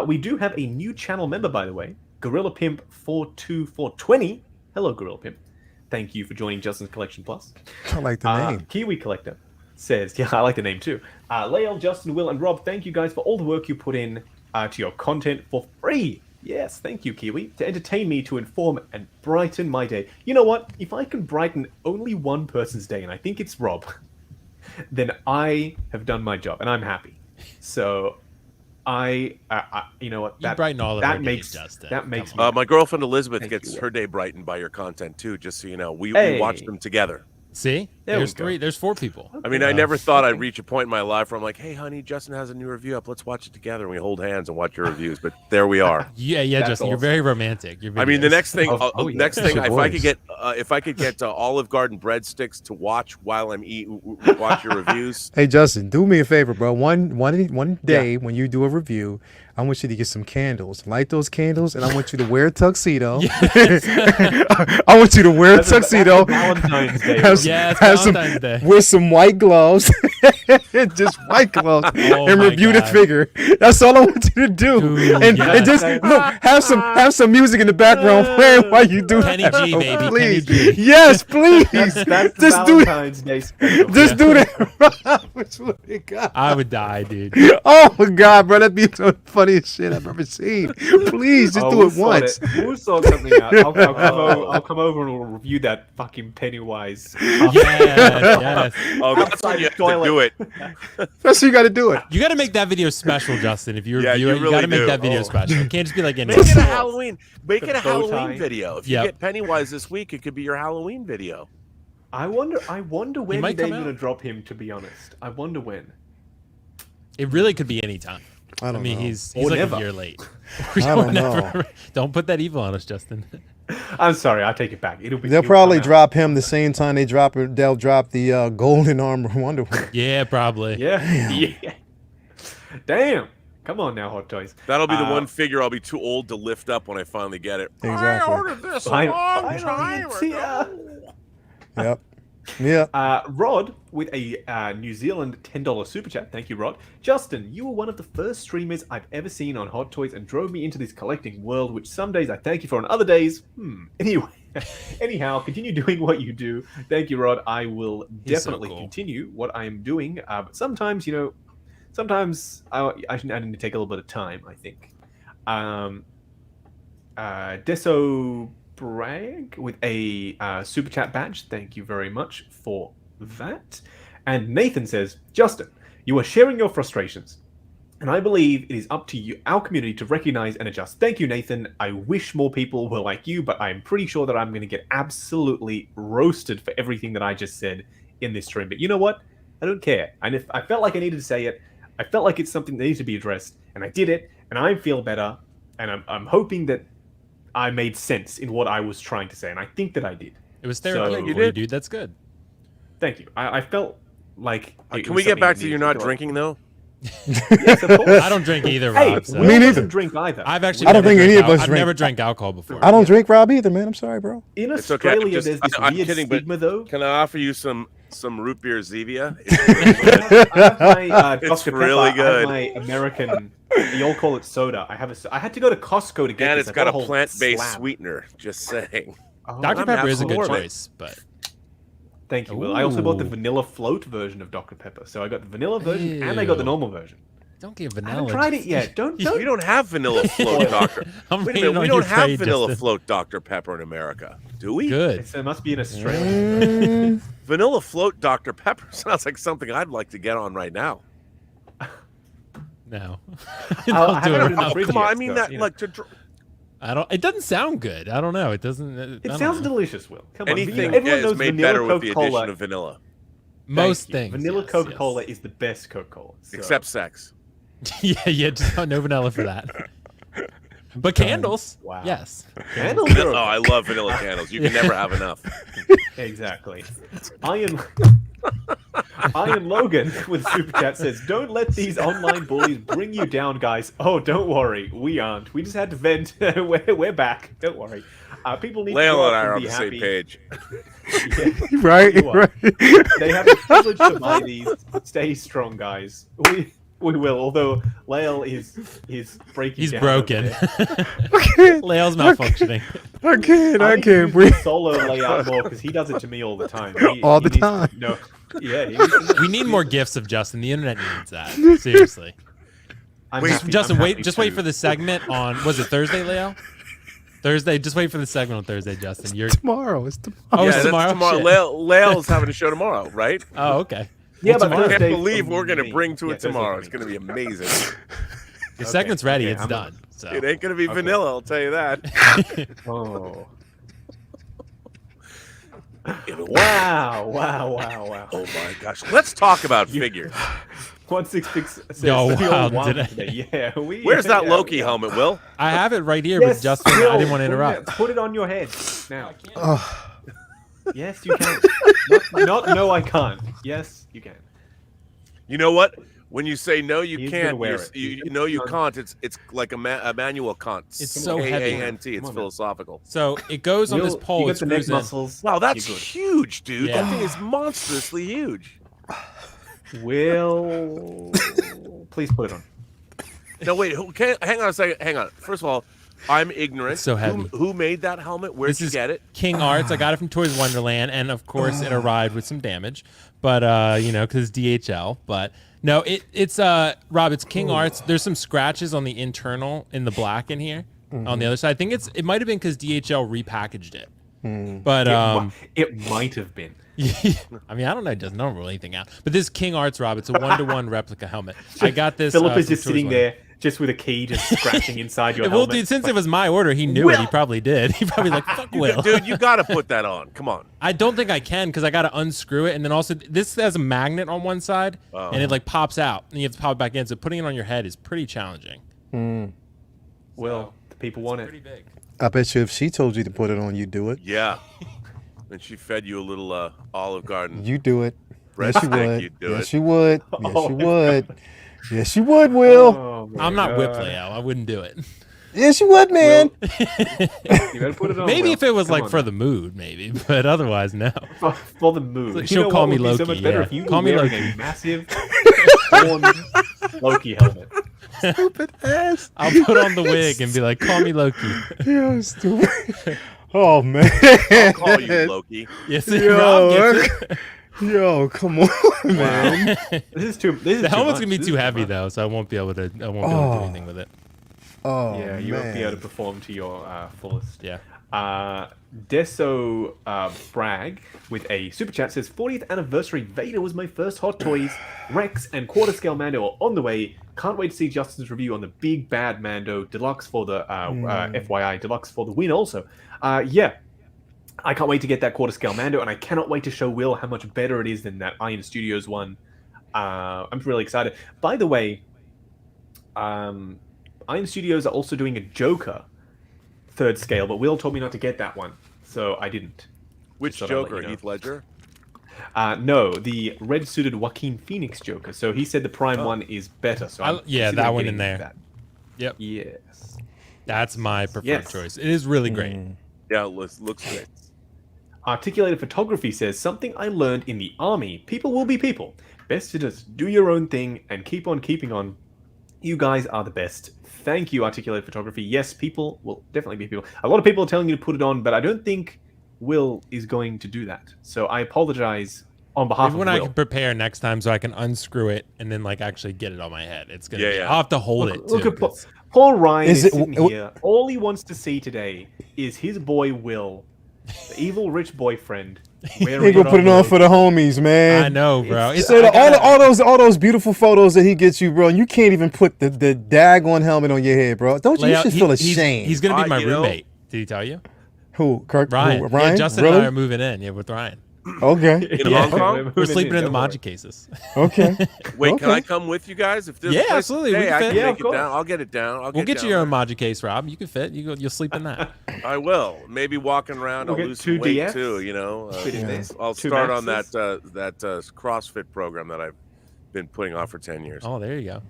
We do have a new channel member, by the way, Gorilla Pimp 42420. Hello, Gorilla Pimp. Thank you for joining Justin's Collection Plus. I like the name. Kiwi Collector says, yeah, I like the name too. Lael, Justin, Will, and Rob, thank you guys for all the work you put in to your content for free. Yes, thank you, Kiwi, to entertain me, to inform and brighten my day. You know what? If I can brighten only one person's day, and I think it's Rob, then I have done my job, and I'm happy. So you know what? You brighten all of our makes days, Justin. that makes me. My girlfriend Elizabeth Thank gets you. her day brightened by your content too, just so you know. We Hey. watch them together. See, There we there's go. three. There's four people. I mean, I never thought I'd reach a point in my life where I'm like, hey, honey, Justin has a new review up. Let's watch it together. And we hold hands and watch your reviews. But there we are. Yeah, That's Justin, you're awesome. very romantic. Your I mean, the videos. next thing, Oh, yeah. next thing, Your if I could get Olive Garden breadsticks to watch while I'm eating, watch your reviews. Hey Justin, do me a favor, bro. One day when you do a review, I want you to get some candles, light those candles, and I want you to wear a tuxedo. I want you to wear a tuxedo. Valentine's Day. Have Yeah, it's have some, Valentine's Day. wear some white gloves, just white gloves, Oh and my review the God. figure. That's all I want you to do. Dude, and yes. just look, have some music in the background playing while you do Kenny that. G, bro. baby, Please, Kenny G. yes, please. That's just do that. Valentine's Day special. Just do that. Which one you got? I would die, dude. Oh my God, bro, that'd be the funniest shit I've ever seen. Please, just do we'll it sort once. We'll sort something out. I'll come over and we'll review that fucking Pennywise. Yes. Oh, that's when you have to do it. That's how you got to do it. You got to make that video special, Justin. If you Yeah, review you it, you really got to make do. that video Oh. special. It can't just be like any. Make it a Halloween. Make it a bow Halloween tie. video. If you Yep. get Pennywise this week, it could be your Halloween video. I wonder when might they're come going to out. drop him, to be honest. I wonder when. It really could be any time. I don't mean, know. he's Or like never. a year late. I don't know. Don't put that evil on us, Justin. I'm sorry, I take it back. They'll probably drop him the same time they'll drop the golden armor Wonder Woman. Yeah, probably. Yeah. Yeah. Damn. Come on now, Hot Toys. That'll be the one figure I'll be too old to lift up when I finally get it. Exactly. I ordered this a long time ago. Yep. Yeah. Rod with a New Zealand $10 super chat. Thank you, Rod. Justin, you were one of the first streamers I've ever seen on Hot Toys and drove me into this collecting world, which some days I thank you for and other days, Anyway, anyhow, continue doing what you do. Thank you, Rod. I will definitely continue what I am doing. But sometimes, sometimes I need to take a little bit of time, I think. Deso Bragg with a super chat badge. Thank you very much for that. And Nathan says, Justin, you are sharing your frustrations, and I believe it is up to you, our community, to recognize and adjust. Thank you, Nathan. I wish more people were like you, but I'm pretty sure that I'm going to get absolutely roasted for everything that I just said in this stream. But you know what? I don't care. And if I felt like I needed to say it, I felt like it's something that needs to be addressed, and I did it, and I feel better, and I'm hoping that I made sense in what I was trying to say, and I think that I did. It was therapeutic for you, dude. That's good. Thank you. I felt like... Can we get back to you not drinking, though? Yes, of course. I don't drink either, Hey, Rob. So. Me neither. Doesn't drink either. I've actually I don't think any of us I've drink. never drank alcohol before. I don't drink Rob either, man. I'm sorry, bro. In It's okay. Australia, there's this I'm weird kidding, but stigma, though. Can I offer you some root beer Zevia? I have my It's Dr. really Pepper. I have good. my American... You all call it soda. I had to go to Costco to get And this. it's I got a whole plant-based slab. sweetener. Just saying. Oh, Dr. I'm Pepper is a good absolutely- choice, but Thank you, Will. I also bought the Ooh. vanilla float version of Dr. Pepper. So I got the vanilla version and I got the Ew. normal version. don't get I vanilla. haven't tried it yet. Don't. We don't have vanilla float, Doctor. I'm Wait a waiting minute, on we your don't have trade, vanilla Justin. float Dr. Pepper in America, do we? Good. It must be in Australia. Vanilla float Dr. Pepper sounds like something I'd like to get on right now. No. I Don't do haven't it, had enough Rob. fridge Come on, yet, I mean so, that you know. like I don't. It doesn't sound good. I don't know. It doesn't. I It don't sounds know. delicious, Will. Come on. anything Everyone is knows made vanilla better with the Coca-Cola. addition of vanilla, Most Thank you. things. Vanilla yes, Coca-Cola yes. is the best Coca-Cola. So. except sex. yeah. Just no vanilla for that. But candles. Wow. Yes. Candles are Oh, I love vanilla candles. You can never have enough. Exactly. I am Logan with Super Chat says, don't let these online bullies bring you down, guys. Oh, don't worry. We aren't. We just had to vent. we're back. Don't worry. People need to Lael go and out I are on be the happy. same page. Yeah. Right, You are. right. They have the privilege to buy these. Stay strong, guys. We will, although Lael is breaking He's down broken. over there. Lael's malfunctioning. I can't I need to can't use breathe. the solo layout more because he does it to me all the time. All the needs to time. know- yeah. he needs to know. We need more gifts of Justin. The internet needs that. Seriously. I'm Wait, happy- Justin, I'm wait. happy Just to- wait for the segment on. Was it Thursday, Lael? Thursday. Just wait for the segment on Thursday, Justin. You're. Tomorrow. It's tomorrow. Oh, Yeah, it's that's tomorrow. Shit. Lael's having a show tomorrow, right? Oh, okay. Yeah, Well, but tomorrow- I can't Thursday believe for we're going to me. bring to Yeah, it tomorrow. It's Thursday going to be amazing. The segment's ready. okay, It's I'm- done. So. It ain't going to be vanilla, I'll tell you that. Oh. Wow! Oh my gosh. Let's talk about figures. 166 says Yo, we all wow, won did I- today. Yeah, Where's that yeah, Loki yeah. helmet, Will? I have it right here, Yes, but Justin, Will, I didn't want to put it- interrupt. Put it on your head now. Oh, Yes, you can. No, I can't. Yes, you can. You know what? When you say no, you He's gonna can't. wear You, it. you, He's you know you gonna- can't. It's like a manual Kant. It's so heavy. K-A-N-T. It's Come on, man. philosophical. So it goes on this Will, pole. you It got the neck screws in. muscles. Wow, that's You're good. huge, dude. Yeah. That thing is monstrously huge. Will, please put it on. No, wait. Hang on a second. Hang on. First of all, I'm ignorant. It's so heavy. Who made that helmet? Where'd This you is get it? King Arts. I got it from Toys Wonderland, and of course, it arrived with some damage. But because DHL. But no, it's Rob. It's King Arts. There's some scratches on the internal in the black in here on the other side. I think it might have been because DHL repackaged it. But It might have been. I mean, I don't know. It doesn't rule anything out. But this King Arts, Rob, it's a 1-to-1 replica helmet. I got this. Philip is from just Toys sitting Wonderland. there, just with a key, just scratching inside your Well, helmet. dude, since it was my order, he knew it. He probably did. He probably like, fuck Will. Dude, you got to put that on. Come on. I don't think I can because I got to unscrew it, and then also this has a magnet on one side, and it like pops out, and you have to pop it back in. So putting it on your head is pretty challenging. Well, the people want it. Pretty big. I bet you if she told you to put it on, you do it. Yeah. And she fed you a little Olive Garden. You do it. breast Yes, you steak, would. you'd do Yes, it. you would. Yes, Oh you my would. Yes, you would, Will. Oh my I'm not whip God. Lael. I wouldn't do it. Yes, you would, man. You better put it on. Maybe Will. if it was Come like on for now. the mood, maybe, but otherwise, no. For the mood. Like, You she'll know call what me would be so Loki, much better yeah. if you Call were me wearing Loki. a massive horned Loki helmet. Stupid ass. I'll put on the wig and be like, "Call me Loki." You're stupid. Oh man. I'll call you Loki. Yes, Yo, Rob gets it. Yo, come on, man. This is too. This is The too helmet's much. gonna be This too is heavy much. though, so I won't be able to. I won't be able to do anything with it. Oh, Yeah, you won't be able to man. perform to your fullest. Yeah. Deso Bragg with a super chat says 40th anniversary Vader was my first Hot Toys. Rex and quarter scale Mando are on the way. Can't wait to see Justin's review on the big bad Mando Deluxe for the FYI Deluxe for the win also. Yeah, I can't wait to get that quarter scale Mando, and I cannot wait to show Will how much better it is than that Iron Studios one. I'm really excited. By the way, Iron Studios are also doing a Joker third scale, but Will told me not to get that one, so I didn't. Which Just thought I'd let Joker? you know. Heath Ledger? No, the red-suited Joaquin Phoenix Joker. So he said the Prime one is better. So I'm yeah, considering that one getting in there. That. Yep. Yes. That's my preferred Yes. choice. It is really great. Yeah, it looks great. Articulated Photography says something I learned in the army: people will be people. Best to just do your own thing and keep on keeping on. You guys are the best. Thank you, Articulated Photography. Yes, people will definitely be people. A lot of people are telling you to put it on, but I don't think Will is going to do that. So I apologize on behalf Maybe of when I Will. can prepare next time, so I can unscrew it and then like actually get it on my head. It's gonna. Yeah, be, yeah. I'll have to hold Look, it. look too, at 'cause- Paul Ryan Is is it- sitting w- here. All he wants to see today is his boy Will, the evil rich boyfriend. He wearing gonna put it on for the homies, man. I know, bro. It's- It's, So I gotta- all those beautiful photos that he gets you, bro, and you can't even put the daggone helmet on your head, bro. Don't you? You Lael, should he- feel he's- ashamed. He's gonna be my You know- roommate. Did he tell you? Who? Kirk? Ryan. Who, Ryan? Yeah, Justin really? and I are moving in. Yeah, with Ryan. Okay. In Hong Kong? We're sleeping in the Maji cases. Okay. Wait, can Okay. I come with you guys? If there's Yeah, a place absolutely, to we stay, can I fit. can Yeah, make of it course. down. I'll get it down. We'll get you your own Maji case, Rob. You can fit. You'll sleep in that. I will. Maybe walking around. We'll I'll get lose two some weight DFs. too. You know, Fit in there. I'll Two start on that Maxes. CrossFit program that I've been putting off for 10 years. Oh, there you go.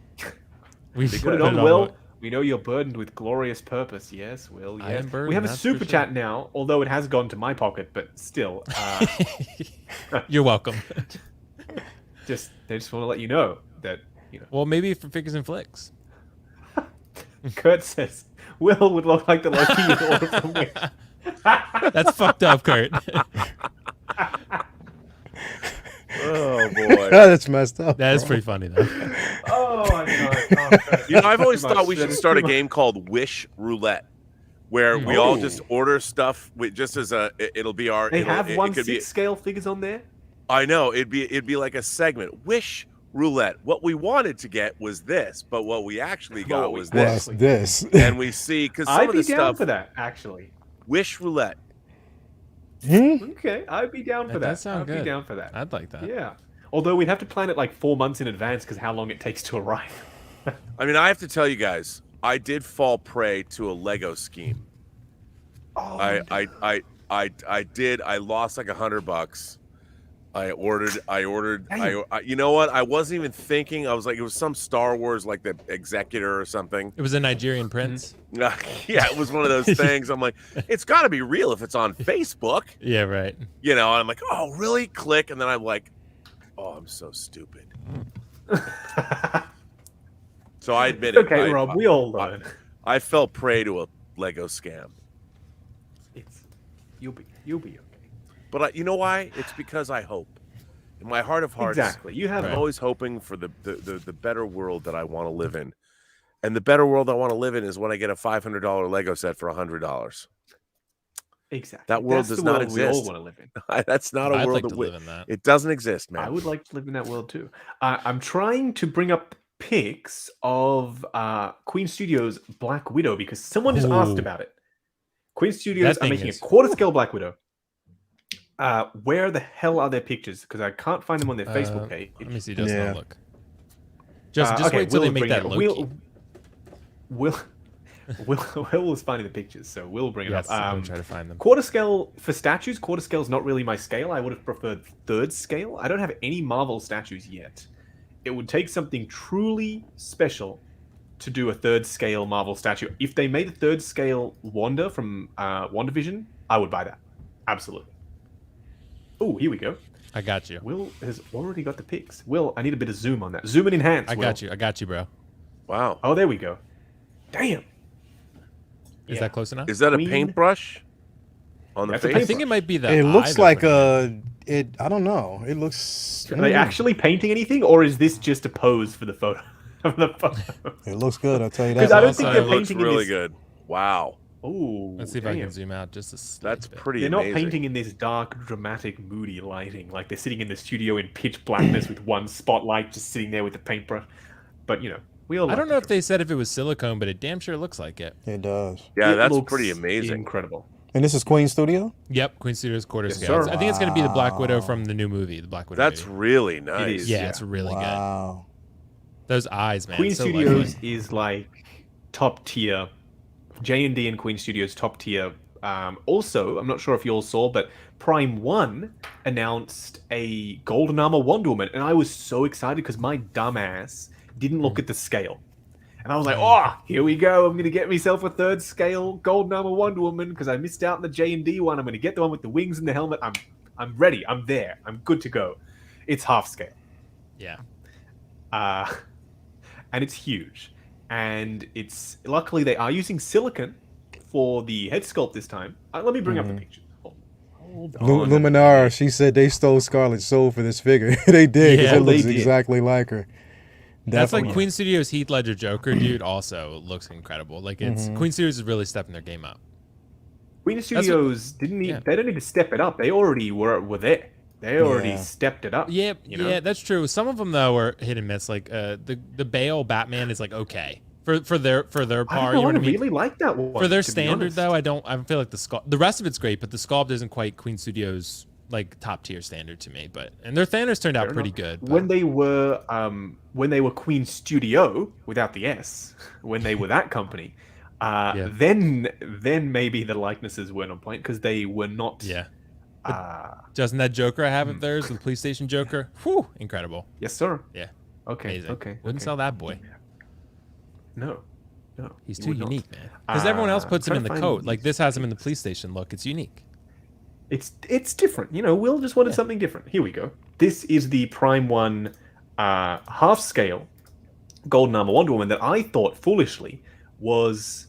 We Put it on, Will. We know you're burdened with glorious purpose. Yes, Will. I Yes. am burdened, We have a that's super for chat now, although it has gone to my pocket, but still. You're welcome. They just want to let you know that Well, maybe for figures and flicks. Kurt says Will would look like the Loki you'd order from Wish. That's fucked up, Kurt. Oh boy. That's messed up. That is bro. pretty funny though. Oh, I know. You know, I've always Too much. thought we should That's start a too much. game called Wish Roulette, where we all Oh. just order stuff with just as it'll be our. They it'll- have it 1/6 could be. scale figures on there. I know it'd be like a segment. Wish Roulette. What we wanted to get was this, but what we actually got what we was What's this. this? And we see because some I'd of be the down stuff. for that, actually. Wish Roulette. Okay, I'd be down for That that. does sound I'd good. be down for that. I'd like that. Yeah. Although we'd have to plan it like 4 months in advance because how long it takes to arrive. I mean, I have to tell you guys, I did fall prey to a Lego scheme. Oh, I did. I lost like $100. I ordered. You know what? I wasn't even thinking. I was like, it was some Star Wars, like the Executor or something. It was a Nigerian prince. Yeah, it was one of those things. I'm like, it's got to be real if it's on Facebook. Yeah, right. You know, and I'm like, oh, really? Click, and then I'm like, oh, I'm so stupid. So I admit it. okay, Rob, we all learn. I fell prey to a Lego scam. You'll be okay. But you know why? It's because I hope. In my heart of hearts, Exactly. You have I'm always hoping for the better world that I want to live in. And the better world I want to live in is when I get a $500 Lego set for $100. exactly. That world That's does the not world we all exist. want to live in. That's not a I'd world like that to we- live in that. It doesn't exist, man. I would like to live in that world too. I'm trying to bring up pics of Queen Studios Black Widow because someone just asked Ooh. about it. Queen Studios That are thing making a is- quarter scale Black Widow. Where the hell are their pictures? Because I can't find them on their Facebook page. Let me see. Just Yeah. look. Just Okay, wait till Will they make bring that it- Loki. Will Will was finding the pictures, so we'll bring it Yes, up. I'm gonna try to find them. Quarter scale for statues. Quarter scale is not really my scale. I would have preferred third scale. I don't have any Marvel statues yet. It would take something truly special to do a third scale Marvel statue. If they made a third scale Wanda from WandaVision, I would buy that. Absolutely. Oh, here we go. I got you. Will has already got the pics. Will, I need a bit of zoom on that. Zoom and enhance. I got you. I got you, bro. Wow. Oh, there we go. Damn. Is Yeah. that close enough? Is that a Queen- paintbrush on the That's a face? I think it might be the. It eye looks they're like bringing in. I don't know. It looks. Are they actually painting anything, or is this just a pose for the photo? It looks good. I'll tell you 'Cause that. I don't Also, think It they're looks painting in really this. good. Wow. Ooh, Let's see if I damn. can zoom out just a slight That's bit. pretty They're amazing. not painting in this dark, dramatic, moody lighting. Like they're sitting in the studio in pitch blackness with one spotlight just sitting there with the paintbrush. But you know, we all. I don't like know the if they said if it was silicone, but it damn sure looks like it. It does. Yeah, It that's looks pretty amazing. Incredible. And this is Queen Studio. Yep, Queen Studios quarter Yes, scale. sir. I think it's going to be the Black Widow Wow. from the new movie, the Black Widow. That's movie. really nice. is. Yeah, yeah. it's really good. Wow. Those eyes, man. Queen so Studios lifelike. is like top tier. J&D and Queen Studios top tier. Also, I'm not sure if you all saw, but Prime 1 announced a Golden Armor Wonder Woman, and I was so excited because my dumbass didn't look at the scale. And I was like, oh, here we go. I'm going to get myself a third scale Golden Armor Wonder Woman because I missed out on the J&D one. I'm going to get the one with the wings and the helmet. I'm ready. I'm there. I'm good to go. It's half scale. Yeah. And it's huge. And it's luckily they are using silicon for the head sculpt this time. Let me bring up the picture. Hold on. Luminar, she said they stole Scarlett's soul for this figure. They did, 'cause Yeah, it looks they did. exactly like her. That's like Definitely. Queen Studios Heath Ledger Joker, dude, also looks incredible. Like it's Queen Studios is really stepping their game up. Queen Studios didn't need, yeah. they don't need to step it up. They already were there. They already Yeah. stepped it up. Yeah, you know? yeah, that's true. Some of them though are hit and miss. Like the Bale Batman is like okay for their part. I don't know, You know I what I mean? really like that one. For their to be standard honest. though, I feel like the rest of it's great, but the sculpt isn't quite Queen Studios like top tier standard to me. But and their Thanos turned out Fair pretty enough. good. But, When they were Queen Studio without the S, when they were that company, then maybe the likenesses weren't on point because they were not. yeah, Justin, that Joker I have of theirs, the PlayStation Joker, whew, incredible. Yes, sir. Yeah, Okay. amazing. Okay. Wouldn't okay. sell that boy. No. He's you too would not. unique, man. Because everyone else puts him trying in to the find coat. Like these this has him in the police station look. It's unique. It's different. You know, Will just wanted something different. Here we go. This is the Prime 1 half scale Golden Armor Wonder Woman that I thought foolishly was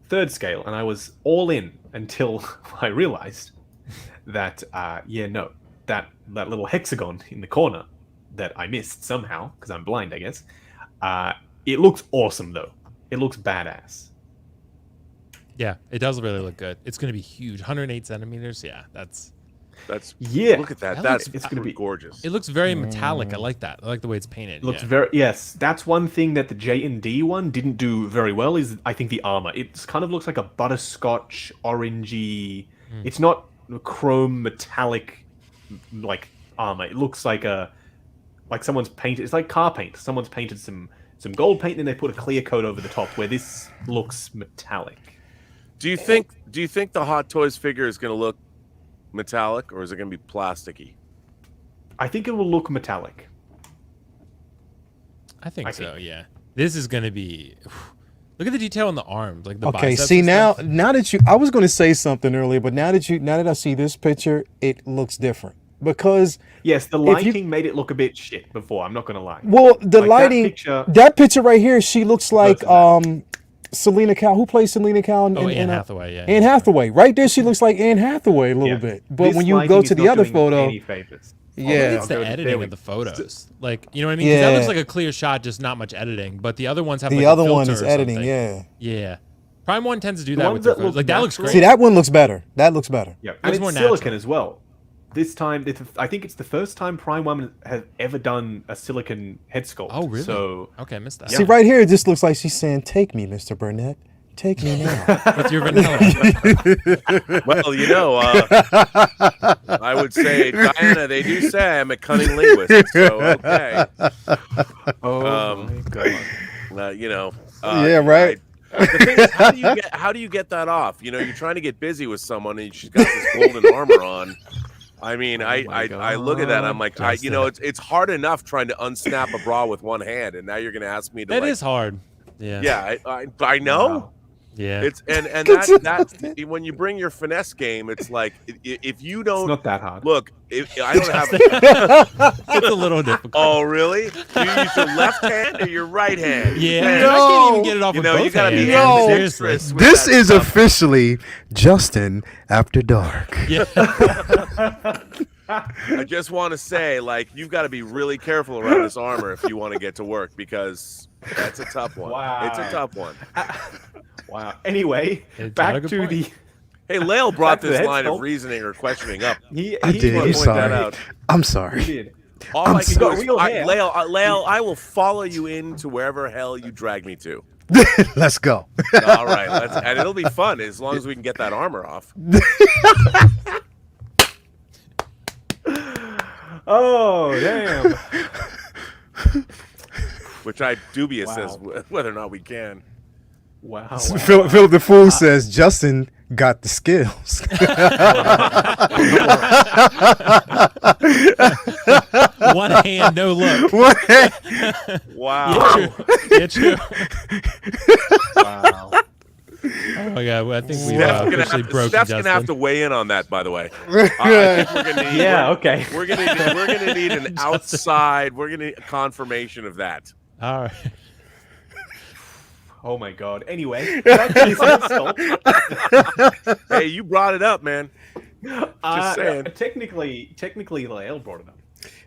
third scale, and I was all in until I realized that that little hexagon in the corner that I missed somehow because I'm blind, I guess. It looks awesome though. It looks badass. Yeah, it does really look good. It's going to be huge, 108 centimeters. Yeah, that's. Yeah. Look at that. That That's looks- it's gonna be gorgeous. It looks very metallic. I like that. I like the way it's painted. It looks yeah. very that's one thing that the J&D one didn't do very well is I think the armor. It kind of looks like a butterscotch orangey. It's not chrome metallic like armor. It looks like someone's painted. It's like car paint. Someone's painted some gold paint and then they put a clear coat over the top where this looks metallic. Do you think the Hot Toys figure is going to look metallic or is it going to be plasticky? I think it will look metallic. I think I so. think. Yeah, this is going to be. Look at the detail on the arms, like the. Okay, biceps see and now stuff. that I was going to say something earlier, but now that I see this picture, it looks different because Yes, the If you- lighting made it look a bit shit before. I'm not going to lie. well, the Like, lighting that picture right here, she looks like Versus Selena Kyle. Who plays Selena Kyle? Oh, Anne Hathaway. Yeah. Anne Hathaway. Right there, she looks like Anne Hathaway a little Yeah. bit. But This when you lighting go is to the not other doing photo, any favors. yeah, It's the There editing we of the go. photos. Like, you know what I mean? 'Cause that looks Yeah. like a clear shot, just not much editing. But the other ones have the like a other one filter is or editing. something. Yeah. Yeah. Prime 1 tends to do The that ones with their that photos. look Like, that looks natural- great. See, that one looks better. That looks better. Yeah, Looks and it's more silicon natural. as well. This time, I think it's the first time Prime 1 has ever done a silicon head sculpt. Oh, really? So, Okay, I missed that. See, right here, it just looks like she's saying, "Take me, Mr. Burnett. Take me now." With your vanilla. Well, I would say, Diana, they do say I'm a cunning linguist. So, okay. oh Um, my god. Yeah, Yeah, right. The thing is, how do you get that off? You know, you're trying to get busy with someone and she's got this golden armor on. I mean, I look at that. I'm like, it's hard enough trying to unsnap a bra with one hand, and now you're going to ask me to. That is hard. Yeah. Yeah, I know. Wow. Yeah. It's and that when you bring your finesse game, it's like if you don't. It's not that hard. Look, if I don't have. It's a little difficult. Oh, really? Do you use your left hand or your right hand? Yeah. Man, I can't even get it off with both you gotta hands. be Seriously. ambidextrous with This that is stuff. officially Justin After Dark. Yeah. I just want to say, like, you've got to be really careful around this armor if you want to get to work, because that's a tough one. Wow. It's a tough one. Wow. Anyway, It's back not a to good the. point. Hey, Lael brought Back to the this head line of sculpt. reasoning or questioning up. He I did. wanted I'm to point sorry. that out. I'm He sorry. did. All I'm I can do sorry. is, Real hair. Lael, I will follow you into wherever hell you drag me to. Let's go. All right, and it'll be fun as long as we can get that armor off. Oh damn! Which I'm dubious Wow. as whether or not we can. Wow. Philip the Fool says Justin got the skills. One hand, no look. What? Wow. Yeah, true. Wow. Oh my god, I think we officially broke Steph's Justin. gonna have to weigh in on that, by the way. I think we're gonna need, Yeah. Okay. we're gonna need an outside. We're gonna need a confirmation of that. All right. Oh my god. Anyway, back to his head sculpt. Hey, you brought it up, man. Just saying. Technically, Lael brought it up.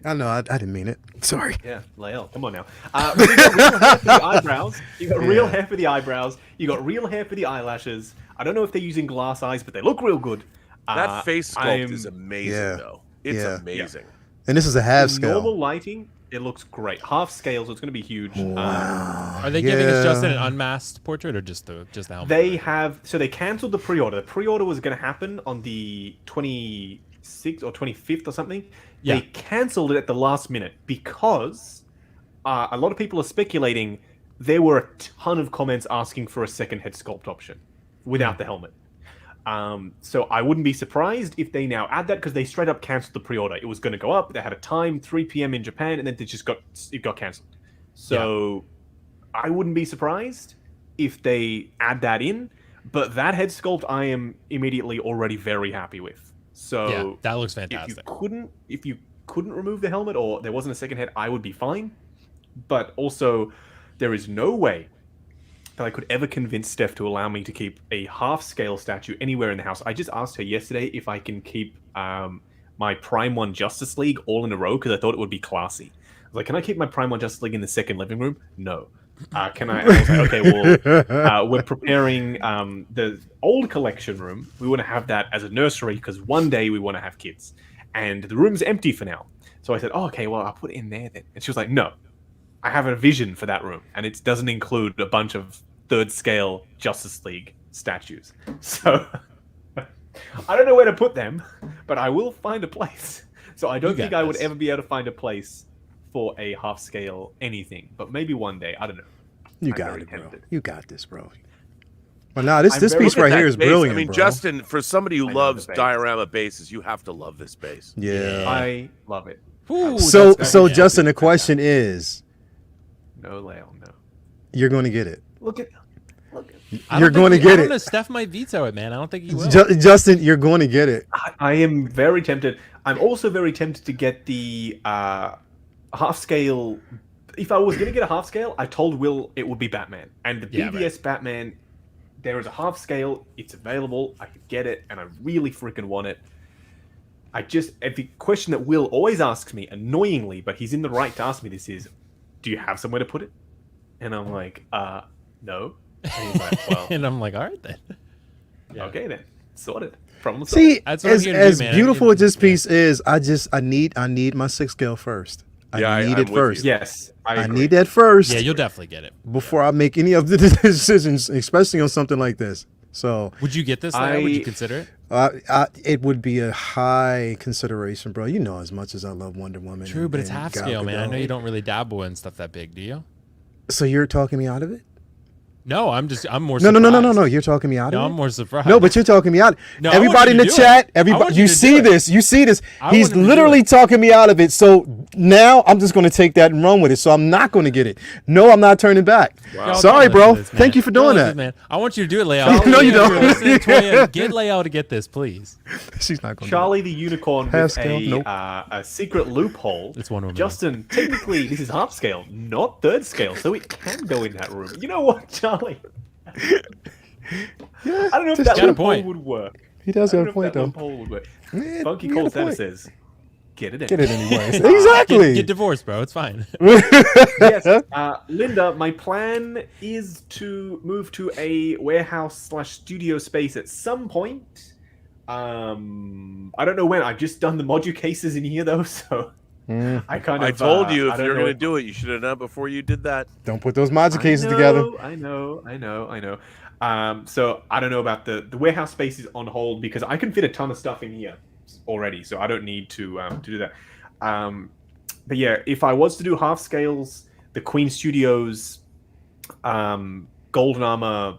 I know. I didn't mean it. Sorry. Yeah, Lael, come on now. You got real hair for the eyebrows. You got real hair for the eyebrows. You got real hair for the eyelashes. I don't know if they're using glass eyes, but they look real good. That face sculpt is amazing, Yeah. though. It's Yeah. amazing. And this is a half scale. Normal lighting, it looks great. Half scale, so it's going to be huge. Are they giving us Justin an unmasked portrait or just the helmet? They canceled the pre-order. The pre-order was going to happen on the 26th or 25th or something. Yeah. They canceled it at the last minute because a lot of people are speculating there were a ton of comments asking for a second head sculpt option without the helmet. So I wouldn't be surprised if they now add that, because they straight up canceled the pre-order. It was going to go up. They had a time, 3 p.m. in Japan, and then it got canceled. So I wouldn't be surprised if they add that in. But that head sculpt, I am immediately already very happy with. So Yeah, that looks if fantastic. you couldn't remove the helmet, or there wasn't a second head, I would be fine. But also, there is no way that I could ever convince Steph to allow me to keep a half-scale statue anywhere in the house. I just asked her yesterday if I can keep my Prime 1 Justice League all in a row, because I thought it would be classy. I was like, can I keep my Prime 1 Justice League in the second living room? No. Can I? I was like, okay, well, we're preparing the old collection room. We want to have that as a nursery, because one day we want to have kids. And the room's empty for now. So I said, oh, okay, well, I'll put it in there then. And she was like, no, I have a vision for that room, and it doesn't include a bunch of third-scale Justice League statues. So I don't know where to put them, but I will find a place. So I don't think I would ever be able to find a place for a half-scale anything, but maybe one day. I don't know. You I'm got very it, bro. tempted. You got this, bro. Well, nah, this very- piece Look at right that here is base. brilliant, I mean, bro. Justin, for somebody who I know loves the base. diorama bases, you have to love this base. Yeah. I love it. Ooh, So, that's so good. Justin, the question is, No, Lael, no. you're going to get it. Look at. I don't You're think going to I get don't it. know, Steph might veto it, man. I don't think he will. Justin, you're going to get it. I am very tempted. I'm also very tempted to get the half scale. If I was going to get a half scale, I told Will it would be Batman. And the BVS Batman, there is a half scale. It's available. I could get it, and I really freaking want it. The question that Will always asks me, annoyingly, but he's in the right to ask me this, is, do you have somewhere to put it? And I'm like, no. And he's like, well, And I'm like, all right then. okay then, sorted. Problem solved. See, That's what I'm as, here to do, as man. beautiful as this piece is, I need my 6 scale first. I need I'm it with first. you. Yes, I I agree. need that first Yeah, you'll definitely get it. before I make any of the decisions, especially on something like this. So Would you get this? Lael? Would you consider it? it would be a high consideration, bro. You know as much as I love Wonder Woman. True, but it's half Gal scale, man. I know Gadot. you don't really dabble in stuff that big, do you? So you're talking me out of it? No, I'm more No, surprised. no. You're talking me out of No, it. I'm more surprised. No, but you're talking me out. No, Everybody in the chat, everybody, you see this. You see this. He's literally talking me out of it. So now I'm just going to take that and run with it. So I'm not going to get it. No, I'm not turning back. Wow. Sorry, bro. Thank you for doing that. Man. I want you to do it, Lael. No, you don't. Get Lael to get this, please. She's not going to. Charlie the Unicorn with a secret loophole. It's one of them. Justin, technically, this is half scale, not third scale, so it can go in that room. You know what, Charlie? I don't know if that loophole would work. He does have a point, though. Would work. Funky Cold Santa says, get it in. Get it anyways. Exactly. Get divorced, bro. It's fine. Yes. Linda, my plan is to move to a warehouse/studio space at some point. I don't know when. I've just done the module cases in here, though, so... I told you if you're going to do it, you should have done it before you did that. Don't put those module cases together. I know. So I don't know about the warehouse space is on hold because I can fit a ton of stuff in here already, so I don't need to do that. But yeah, if I was to do half scales, the Queen Studios Golden Armor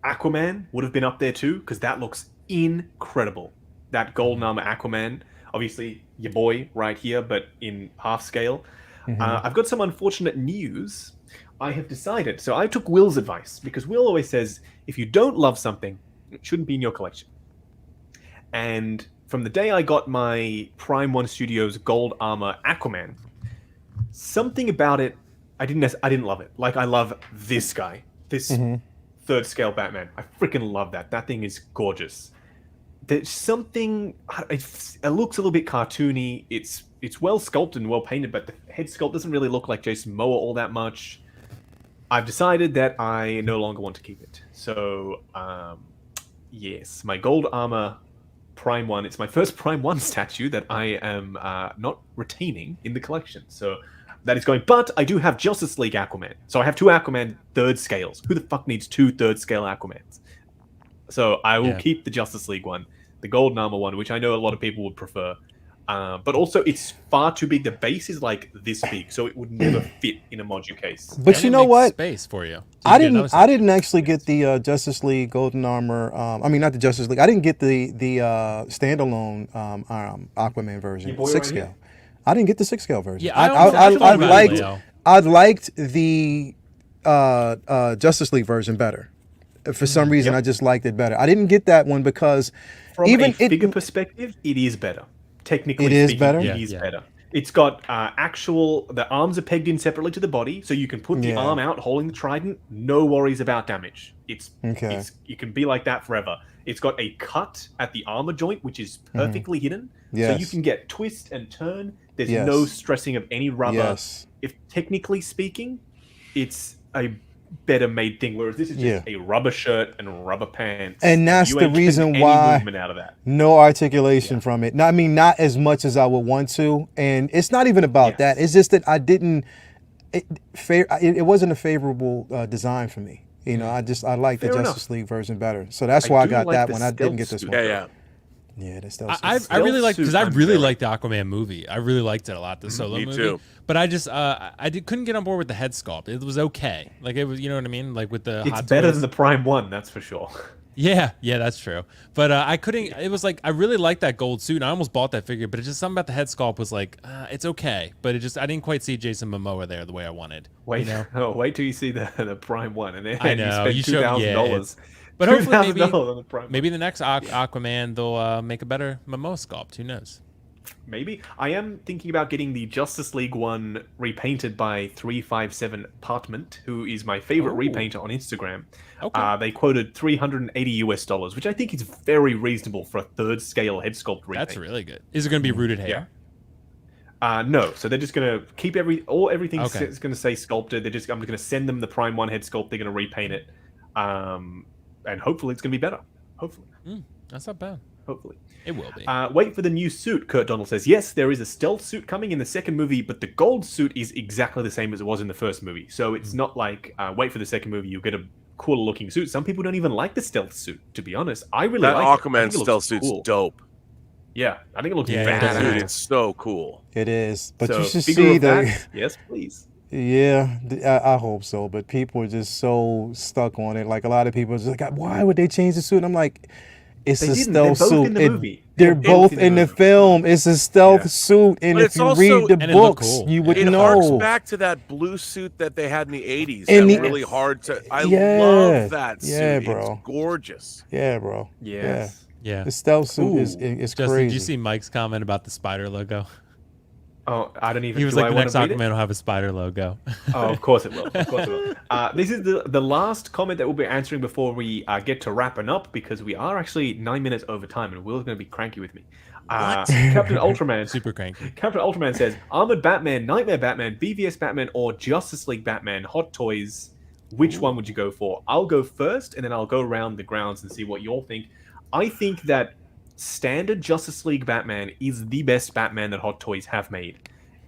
Aquaman would have been up there too because that looks incredible. That Golden Armor Aquaman. Obviously, your boy right here, but in half scale. I've got some unfortunate news. I have decided. So I took Will's advice because Will always says, if you don't love something, it shouldn't be in your collection. And from the day I got my Prime 1 Studios Gold Armor Aquaman, something about it, I didn't love it. Like, I love this guy. This third scale Batman. I freaking love that. That thing is gorgeous. There's something. It looks a little bit cartoony. It's well sculpted and well painted, but the head sculpt doesn't really look like Jason Momoa all that much. I've decided that I no longer want to keep it. So, yes, my Gold Armor Prime 1. It's my first Prime 1 statue that I am not retaining in the collection. So that is going. But I do have Justice League Aquaman. So I have two Aquaman third scales. Who the fuck needs two third scale Aquamans? So I will keep the Justice League one, the Golden Armor one, which I know a lot of people would prefer. But also, it's far too big. The base is like this big, so it would never fit in a module case. But you know what? Space for you. I didn't actually get the Justice League Golden Armor. I mean, not the Justice League. I didn't get the standalone Aquaman version, 6-scale. I didn't get the 6-scale version. Yeah, I liked the Justice League version better. For some reason, I just liked it better. I didn't get that one because from a figure perspective, it is better. Technically speaking, it is better. It's got the arms are pegged in separately to the body, so you can put the arm out holding the trident, no worries about damage. It can be like that forever. It's got a cut at the armor joint, which is perfectly hidden, so you can get twist and turn. There's no stressing of any rubber. If technically speaking, it's a better made thing, whereas this is just a rubber shirt and rubber pants, and that's the reason why out of that. No articulation from it. No, I mean, not as much as I would want to, and it's not even about that. It's just that I didn't. It wasn't a favorable design for me. You know, I like the Justice League version better, so that's why I got that one. I didn't get this one. Yeah, that's I really like because I really liked the Aquaman movie. I really liked it a lot. The solo movie. Too. But I just couldn't get on board with the head sculpt. It was okay. Like it was, you know what I mean? Like with the it's better than the Prime 1, that's for sure. Yeah, that's true. But I couldn't. It was like I really liked that gold suit. And I almost bought that figure, but it's just something about the head sculpt was like it's okay. But I didn't quite see Jason Momoa there the way I wanted. Wait, wait till you see the Prime 1, and then I know you spend $2,000. But hopefully, maybe the next Aquaman they'll make a better Momoa sculpt. Who knows? Maybe. I am thinking about getting the Justice League one repainted by 357 Apartment, who is my favorite repainter on Instagram. Okay. They quoted $380 which I think is very reasonable for a third scale head sculpt repaint. That's really good. Is it going to be rooted hair? No. So they're just going to keep everything is going to say sculpted. I'm just going to send them the Prime 1 head sculpt. They're going to repaint it. And hopefully it's going to be better. Hopefully. That's not bad. Hopefully. It will be. Wait for the new suit, Kurt Donald says. Yes, there is a stealth suit coming in the second movie, but the gold suit is exactly the same as it was in the first movie. So it's not like, wait for the second movie, you'll get a cooler looking suit. Some people don't even like the stealth suit, to be honest. I really like that Aquaman stealth suit's dope. Yeah, I think it looks badass. It's so cool. It is. But you should see yes, please. Yeah, I hope so. But people are just so stuck on it. Like a lot of people are just like, why would they change the suit? And I'm like, it's They a didn't. They're stealth both suit. in the movie. They're both in the film. It's a stealth Yeah. suit, and But if it's you also- read the And it looked books, cool. you would It know. harks back to that blue suit that they had in the 80s. In That the- really hard to. I Yeah. love that suit. Yeah, bro. It's gorgeous. Yeah, bro. Yes. Yeah. Yeah. The stealth suit Ooh. is Justin, crazy. did you see Mike's comment about the spider logo? Oh, I don't even. He was do like, I the wanna next read it? Aquaman will have a spider logo. Oh, of course it will. Of course it will. This is the last comment that we'll be answering before we get to wrapping up, because we are actually 9 minutes over time, and Will's going to be cranky with me. Captain Ultraman. Super cranky. Captain Ultraman says, Armored Batman, Nightmare Batman, BVS Batman, or Justice League Batman, Hot Toys. Which one would you go for? I'll go first, and then I'll go around the grounds and see what you all think. I think that standard Justice League Batman is the best Batman that Hot Toys have made.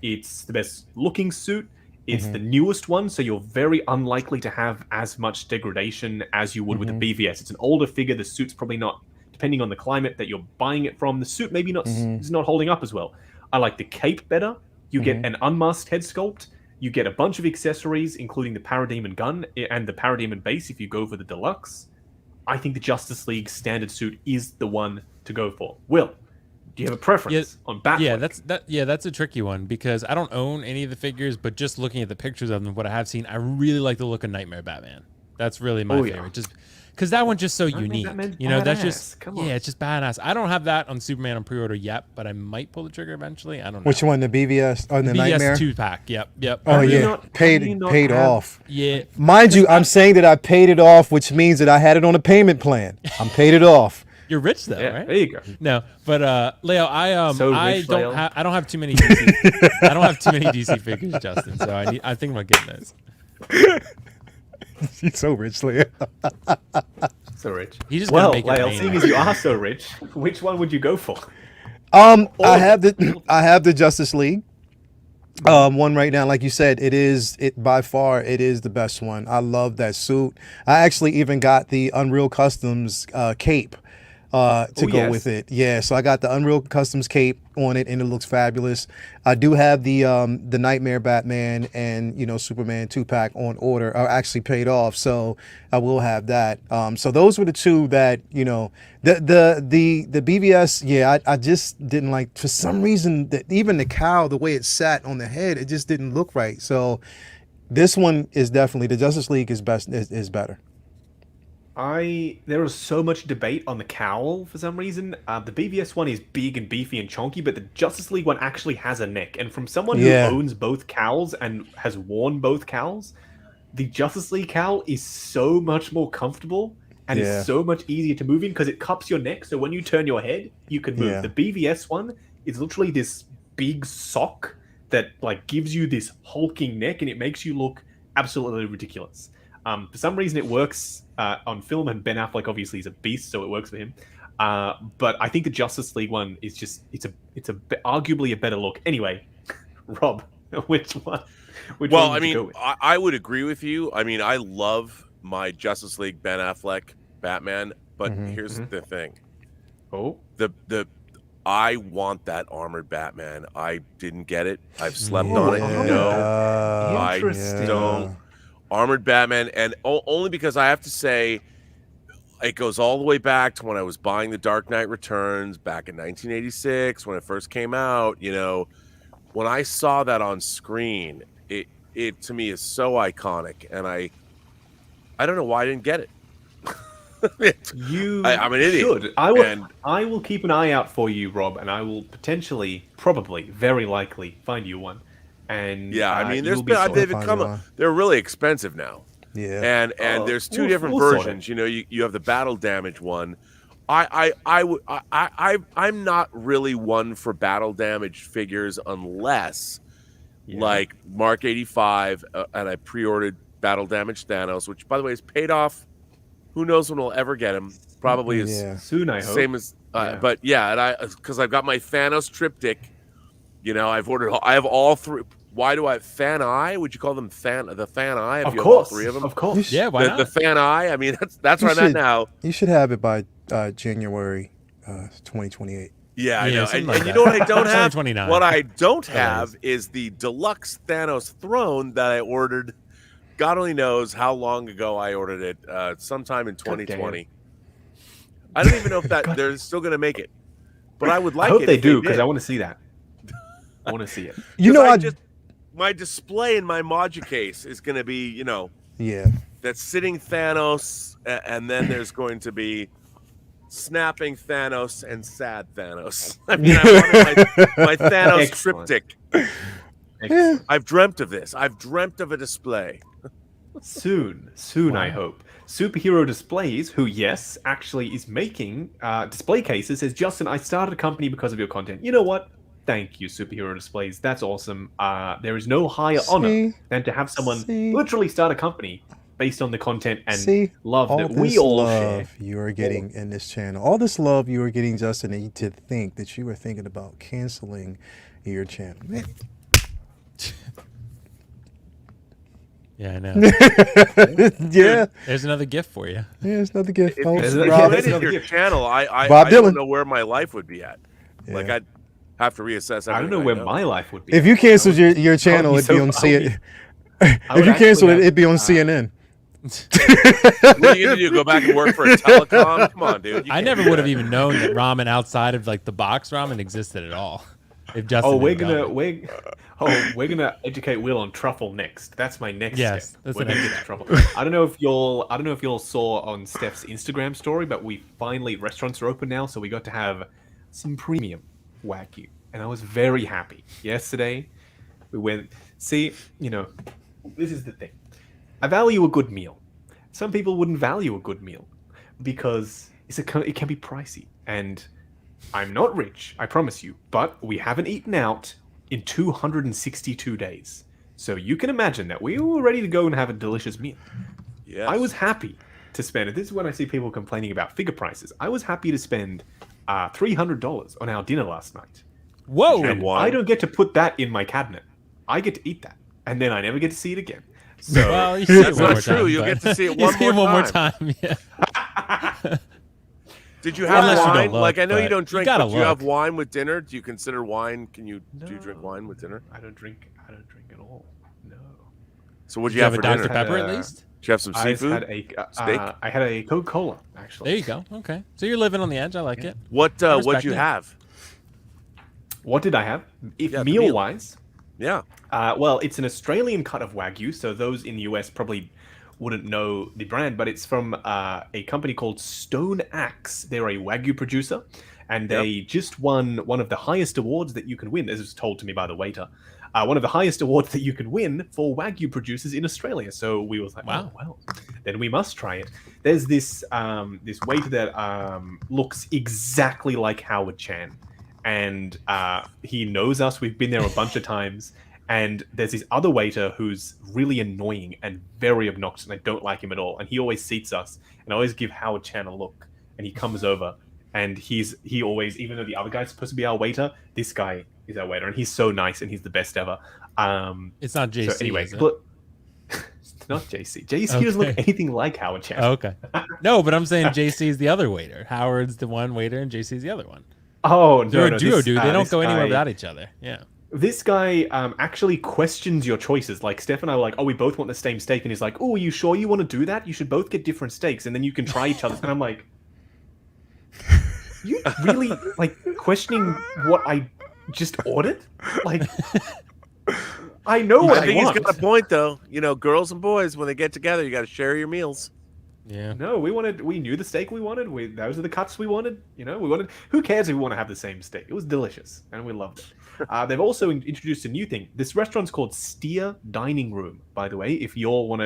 It's the best looking suit. It's the newest one, so you're very unlikely to have as much degradation as you would with the BVS. It's an older figure. The suit's probably not, depending on the climate that you're buying it from, the suit maybe not is not holding up as well. I like the cape better. You get an unmasked head sculpt. You get a bunch of accessories, including the Parademon gun and the Parademon base if you go for the Deluxe. I think the Justice League standard suit is the one to go for. Will, do you have a preference on Batman? Yeah, that's a tricky one because I don't own any of the figures, but just looking at the pictures of them, what I have seen, I really like the look of Nightmare Batman. That's really my favorite. Just because that one's just so unique. Batman's You know, that's badass. just Come on. it's just badass. I don't have that on Superman on pre-order yet, but I might pull the trigger eventually. I don't know. Which one? The BVS or the BS Nightmare? 2-pack. Yep. Oh do you yeah, not- how do you not paid have- off. Yeah. Mind you, I'm saying that I paid it off, which means that I had it on a payment plan. I'm paid it off. You're rich though, Yeah, right? there you go. No, but Leo, I So I rich, don't Lael. I don't have too many DC, I don't have too many DC figures, Justin. So I think about getting those. He's so rich, Leah. So rich. He just Well, gonna make it Lael, rain. seeing as you are so rich, which one would you go for? I have the Justice League. One right now, like you said, it by far it is the best one. I love that suit. I actually even got the Unreal Customs cape to go with it. Yeah, so I got the Unreal Customs cape on it, and it looks fabulous. I do have the Nightmare Batman and Superman 2-pack on order. Are actually paid off, so I will have that. So those were the two that the BVS. Yeah, I just didn't like, for some reason, that even the cowl, the way it sat on the head, it just didn't look right. So this one is definitely, the Justice League is better. There is so much debate on the cowl for some reason. The BVS one is big and beefy and chonky, but the Justice League one actually has a neck. And from someone who owns both cowls and has worn both cowls, the Justice League cowl is so much more comfortable and is so much easier to move in because it cups your neck. So when you turn your head, you can move. Yeah. The BVS one is literally this big sock that like gives you this hulking neck, and it makes you look absolutely ridiculous. For some reason, it works on film, and Ben Affleck obviously is a beast, so it works for him. But I think the Justice League one is just arguably a better look. Anyway, Rob, which one? Well, I mean, I would agree with you. I mean, I love my Justice League Ben Affleck Batman, but here's the thing. Oh, I want that armored Batman. I didn't get it. I've slept on it. No, interesting. I don't. Armored Batman, and only because I have to say it goes all the way back to when I was buying The Dark Knight Returns back in 1986 when it first came out. When I saw that on screen, it to me is so iconic, and I don't know why I didn't get it. I'm an idiot. Should. I will keep an eye out for you, Rob, and I will probably, very likely find you one. And I mean, they're really expensive now. Yeah, and there's two different versions. You have the battle damage one. I'm not really one for battle damage figures unless like Mark 85, and I pre-ordered battle damage Thanos, which by the way is paid off. Who knows when we'll ever get him? Probably soon. I hope. Same as, but because I've got my Thanos triptych. I have all three. Why do I have Fan Eye? Would you call them the Fan Eye? If Of you course, have all three of them. Of course. Yeah, why not? The Fan Eye. I mean, that's where I'm at now. You should have it by January 2028. Yeah, I Yeah, know. something And, like and you that. know what I don't have? 29. What I don't Oh, that have is the deluxe Thanos throne that I ordered. God only knows how long ago I ordered it. Sometime in 2020. I don't even know if that they're still going to make it, but I would I like hope it they if do they because did. I want to see that. I want to see it. You know, My display in my Module case is going to be, yeah. that sitting Thanos, and then there's going to be snapping Thanos and sad Thanos. I mean, I wanted my Thanos Excellent. triptych. Excellent. I've dreamt of this. I've dreamt of a display. Soon, I hope. Superhero Displays, who, yes, actually is making display cases, says, Justin, I started a company because of your content. You know what? Thank you, Superhero Displays. That's awesome. There is no higher honor than to have someone literally start a company based on the content and love that we all share. You are getting in this channel. All this love you are getting, Justin, and to think that you were thinking about canceling your channel. Man. Yeah, I know. Yeah. There's another gift for you. Yeah, it's another gift. If folks. you Rob, edited your channel, I Bob don't Dylan. know where my life would be at. Yeah. Like, I'd have to reassess everything. I don't know where my life would be. If you canceled your channel, it'd be on CNN. If you canceled it, it'd be on CNN. What are you gonna do? Go back and work for a telecom? Come on, dude. I never would have even known that ramen outside of like the box ramen existed at all. If Justin we're didn't tell me. we're gonna educate Will on truffle next. That's my next Yes, step. that's We're the gonna next get to truffle. I don't know if y'all saw on Steph's Instagram story, but we finally restaurants are open now, so we got to have some premium Wagyu, and I was very happy. Yesterday, we went. See, this is the thing. I value a good meal. Some people wouldn't value a good meal because it can be pricey, and I'm not rich, I promise you, but we haven't eaten out in 262 days. So you can imagine that we were ready to go and have a delicious meal. Yes. I was happy to spend it. This is when I see people complaining about figure prices. I was happy to spend $300 on our dinner last night. Whoa! And I don't get to put that in my cabinet. I get to eat that, and then I never get to see it again. So Well, you see That's it one not more true. time, You'll but- get to see it You one see more it one more time. time. Yeah. Did you have Unless you don't wine? look, Like, I know you but don't drink, you gotta but do you have look. wine with dinner? Do you consider wine? Do you drink No. wine with dinner? I don't drink at all. No. So what'd Did you you have have for a dinner? Dr. Pepper at Uh, least? Did you have some I seafood? had Steak? I had a Coca-Cola, actually. There you go. Okay, so you're living on the edge. I like it. What'd respect you it. have? What did I have? If Yeah, the meal. meal-wise, Yeah. well, it's an Australian cut of Wagyu, so those in the US probably wouldn't know the brand, but it's from a company called Stone Axe. They're a Wagyu producer, and they just won one of the highest awards that you can win. This was told to me by the waiter. One of the highest awards that you can win for Wagyu producers in Australia. So we was like, Wow. oh, well, then we must try it. There's this this waiter that looks exactly like Howard Chan, and he knows us. We've been there a bunch of times. And there's this other waiter who's really annoying and very obnoxious, and I don't like him at all. And he always seats us, and I always give Howard Chan a look. And he comes over, and he always, even though the other guy's supposed to be our waiter, this guy is our waiter, and he's so nice, and he's the best ever. It's not JC. So anyway, is it? but it's not JC. JC doesn't look Okay. anything like Howard Chan. Oh, okay. No, but I'm saying JC is the other waiter. Howard's the one waiter, and JC's the other one. Oh no, They're no, a duo, this, dude. They don't this go anywhere guy- without each other. Yeah. This guy actually questions your choices. Like, Steph and I were like, oh, we both want the same steak. And he's like, oh, are you sure you want to do that? You should both get different steaks, and then you can try each other's. And I'm like, you really, like, questioning what I just ordered? Like, I know what I think want. he's got a point, though. Girls and boys, when they get together, you got to share your meals. Yeah. No, we knew the steak we wanted. Those are the cuts we wanted. We wanted. Who cares if we want to have the same steak? It was delicious, and we loved it. They've also introduced a new thing. This restaurant's called Steer Dining Room. By the way, if y'all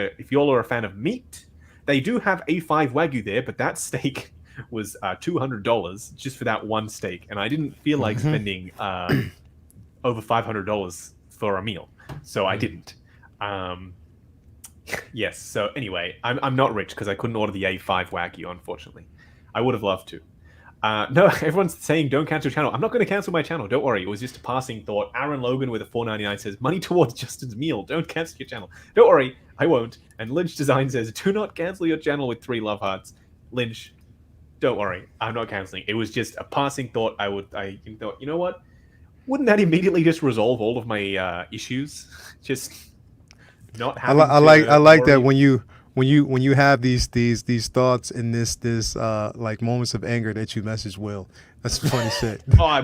are a fan of meat, they do have A5 Wagyu there, but that steak was $200 just for that one steak, and I didn't feel like spending over $500 for a meal, so I didn't. Yes. So anyway, I'm not rich because I couldn't order the A5 Wagyu, unfortunately. I would have loved to. No, everyone's saying don't cancel your channel. I'm not going to cancel my channel. Don't worry. It was just a passing thought. Aaron Logan with a $4.99 says, money towards Justin's meal. Don't cancel your channel. Don't worry. I won't. And Lynch Design says, do not cancel your channel with 3 love hearts. Lynch, Don't worry, I'm not canceling. It was just a passing thought. I thought, you know what? Wouldn't that immediately just resolve all of my issues? Just not having. I like that when you have these thoughts and this like moments of anger that you message Will. That's funny shit. Oh,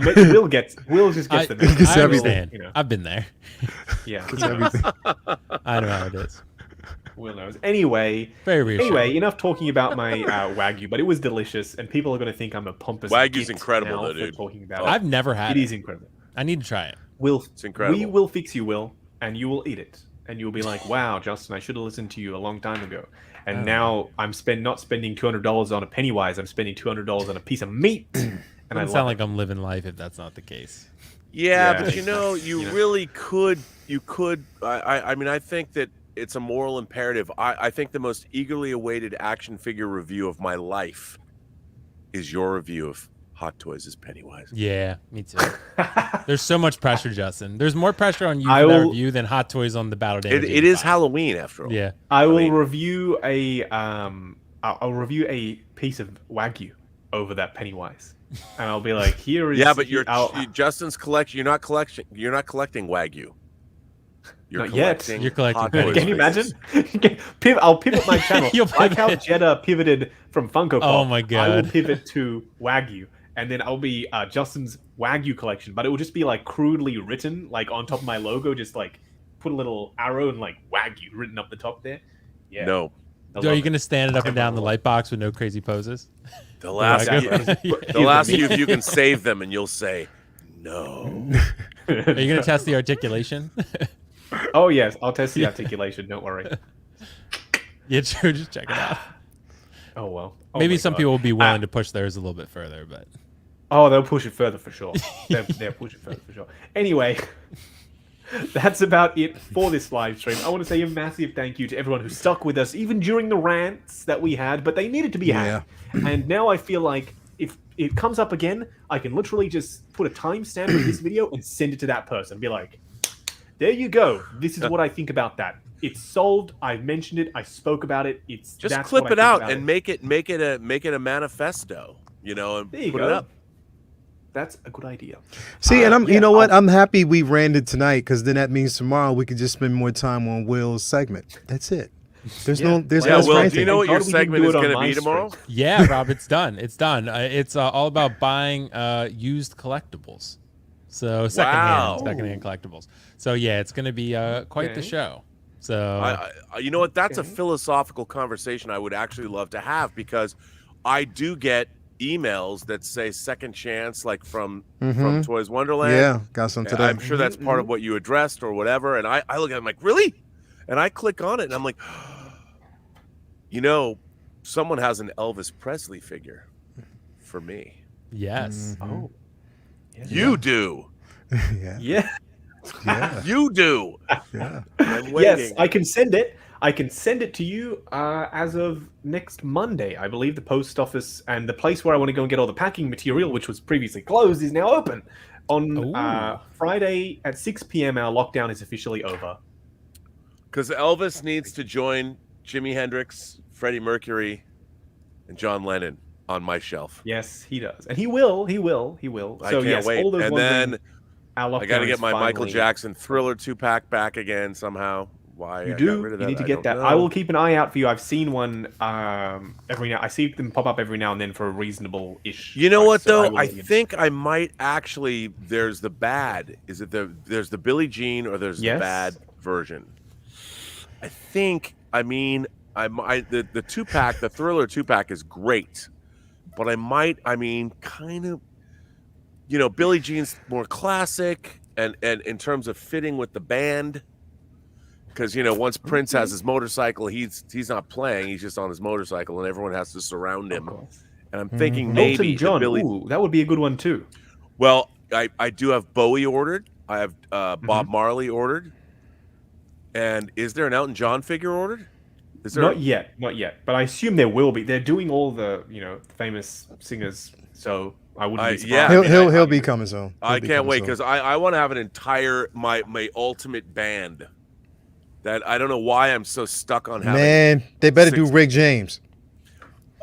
Will just gets the message. I understand. I've been there. Yeah, everything. I know how it is. Will knows. Anyway, very reassuring. Anyway, enough talking about my Wagyu, but it was delicious, and people are going to think I'm a pompous. Wagyu's incredible, though, dude. Talking about I've never had it. It is incredible. I need to try it. It's incredible. We will fix you, Will, and you will eat it, and you'll be like, "Wow, Justin, I should have listened to you a long time ago." And now I'm not spending $200 on a Pennywise. I'm spending $200 on a piece of meat. And I sound like I'm living life if that's not the case. Yeah, but you really could. You could. I mean, I think that it's a moral imperative. I think the most eagerly awaited action figure review of my life is your review of Hot Toys as Pennywise. Yeah, me too. There's so much pressure, Justin. There's more pressure on you for that review than Hot Toys on the Battle Day. It is Halloween after all. Yeah, I will review I'll review a piece of Wagyu over that Pennywise, and I'll be like, "Here is." Yeah, but Justin's collection. You're not collecting Wagyu. Not yet. You're collecting. Can you imagine? I'll pivot my channel. Like how Jeddah pivoted from Funko Pop. Oh my god! I will pivot to Wagyu, and then I'll be Justin's Wagyu collection, but it will just be like crudely written, like on top of my logo, just like put a little arrow and like Wagyu written up the top there. Yeah. No. Are you going to stand it up and down the light box with no crazy poses? They'll ask you if you can save them, and you'll say no. Are you going to test the articulation? Oh yes, I'll test the articulation. Don't worry. Yeah, true. Just check it out. Oh well. Maybe some people will be willing to push theirs a little bit further, but they'll push it further for sure. They'll push it further for sure. Anyway, that's about it for this live stream. I want to say a massive thank you to everyone who stuck with us, even during the rants that we had, but they needed to be had. And now I feel like if it comes up again, I can literally just put a timestamp of this video and send it to that person. Be like, there you go. This is what I think about that. It's solved. I've mentioned it. I spoke about it. It's just clip it out and make it a manifesto. And put it up. That's a good idea. See, and you know what? I'm happy we ran it tonight because then that means tomorrow we can just spend more time on Will's segment. That's it. There's no. Will, do you know what your segment is going to be tomorrow? Yeah, Rob, it's done. It's done. It's all about buying used collectibles. So secondhand collectibles. So yeah, it's going to be quite the show. So you know what? That's a philosophical conversation I would actually love to have because I do get emails that say second chance, like from Toys Wonderland. Yeah, got some today. I'm sure that's part of what you addressed or whatever. And I look at it, I'm like, really? And I click on it and I'm like, someone has an Elvis Presley figure for me. Yes. Mm-hmm. Oh. You do. Yeah. You do. Yeah. I'm waiting. Yes, I can send it. I can send it to you as of next Monday. I believe the post office and the place where I want to go and get all the packing material, which was previously closed, is now open. On Friday at 6 p.m., our lockdown is officially over. Because Elvis needs to join Jimi Hendrix, Freddie Mercury, and John Lennon on my shelf. Yes, he does. And he will. I can't wait. All those and ones then I got to get my finally... Michael Jackson Thriller 2-pack back again somehow. Why you I do? Got rid of that, you need to get that. I will keep an eye out for you. I've seen one every now. I see them pop up every now and then for a reasonable-ish. You know price, what so though? I think I might actually. There's the bad. Is it there's the Billie Jean or there's the bad version? I think. I mean, the 2-pack, the Thriller 2-pack is great, but I might. I mean, kind of. Billie Jean's more classic, and in terms of fitting with the band. Because once Prince has his motorcycle, he's not playing; he's just on his motorcycle, and everyone has to surround him. And I'm thinking maybe Elton John. That would be a good one too. Well, I do have Bowie ordered. I have Bob Marley ordered. And is there an Elton John figure ordered? Is there? Not yet. But I assume there will be. They're doing all the famous singers, so I wouldn't be surprised. He'll be coming soon. I can't wait because I want to have an entire my ultimate band. That I don't know why I'm so stuck on having. Man, they better do Rick James.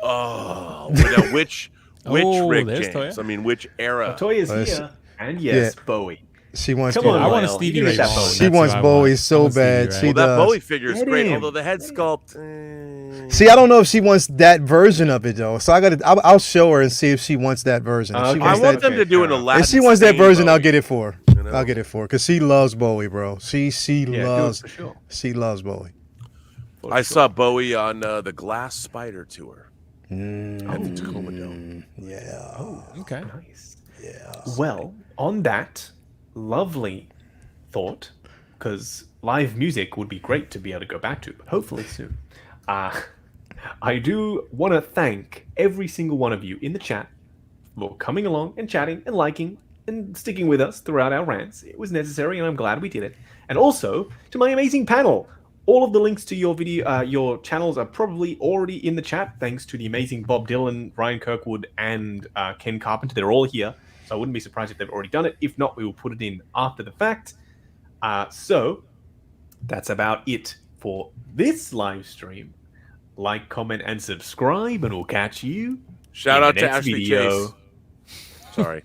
Oh, now which Oh, Rick there's James? Toya. I mean, which era? Toya's Yes. here, and yes, Yeah. Bowie. She wants. Come on, I want a Lael, Stevie you Ray get that Vaughan. Bowie. She That's wants what I Bowie want. so I want Stevie bad. Ray. She Well, that does. Bowie figure is Get great, him. although the head sculpt. See, I don't know if she wants that version of it though. So I'll show her and see if she wants that version. If she Okay. I wants want that, them to do an Aladdin. if she wants that Stain version, I'll Bowie, get it for her. you know? I'll get it for her because she loves Bowie, bro. She Yeah, do it loves for sure. she loves Bowie. I saw Bowie on the Glass Spider tour at the Tacoma Dome. Yeah. Okay. Nice. Yeah. Well, on that lovely thought, because live music would be great to be able to go back to, but hopefully soon. I do want to thank every single one of you in the chat for coming along and chatting and liking and sticking with us throughout our rants. It was necessary, and I'm glad we did it. And also to my amazing panel. All of the links to your video, your channels are probably already in the chat, thanks to the amazing Bob Dylan, Ryan Kirkwood, and Ken Carpenter. They're all here, so I wouldn't be surprised if they've already done it. If not, we will put it in after the fact. So that's about it for this live stream. Like, comment, and subscribe, and we'll catch you Shout in out the to next Ashley video. Chase. Sorry.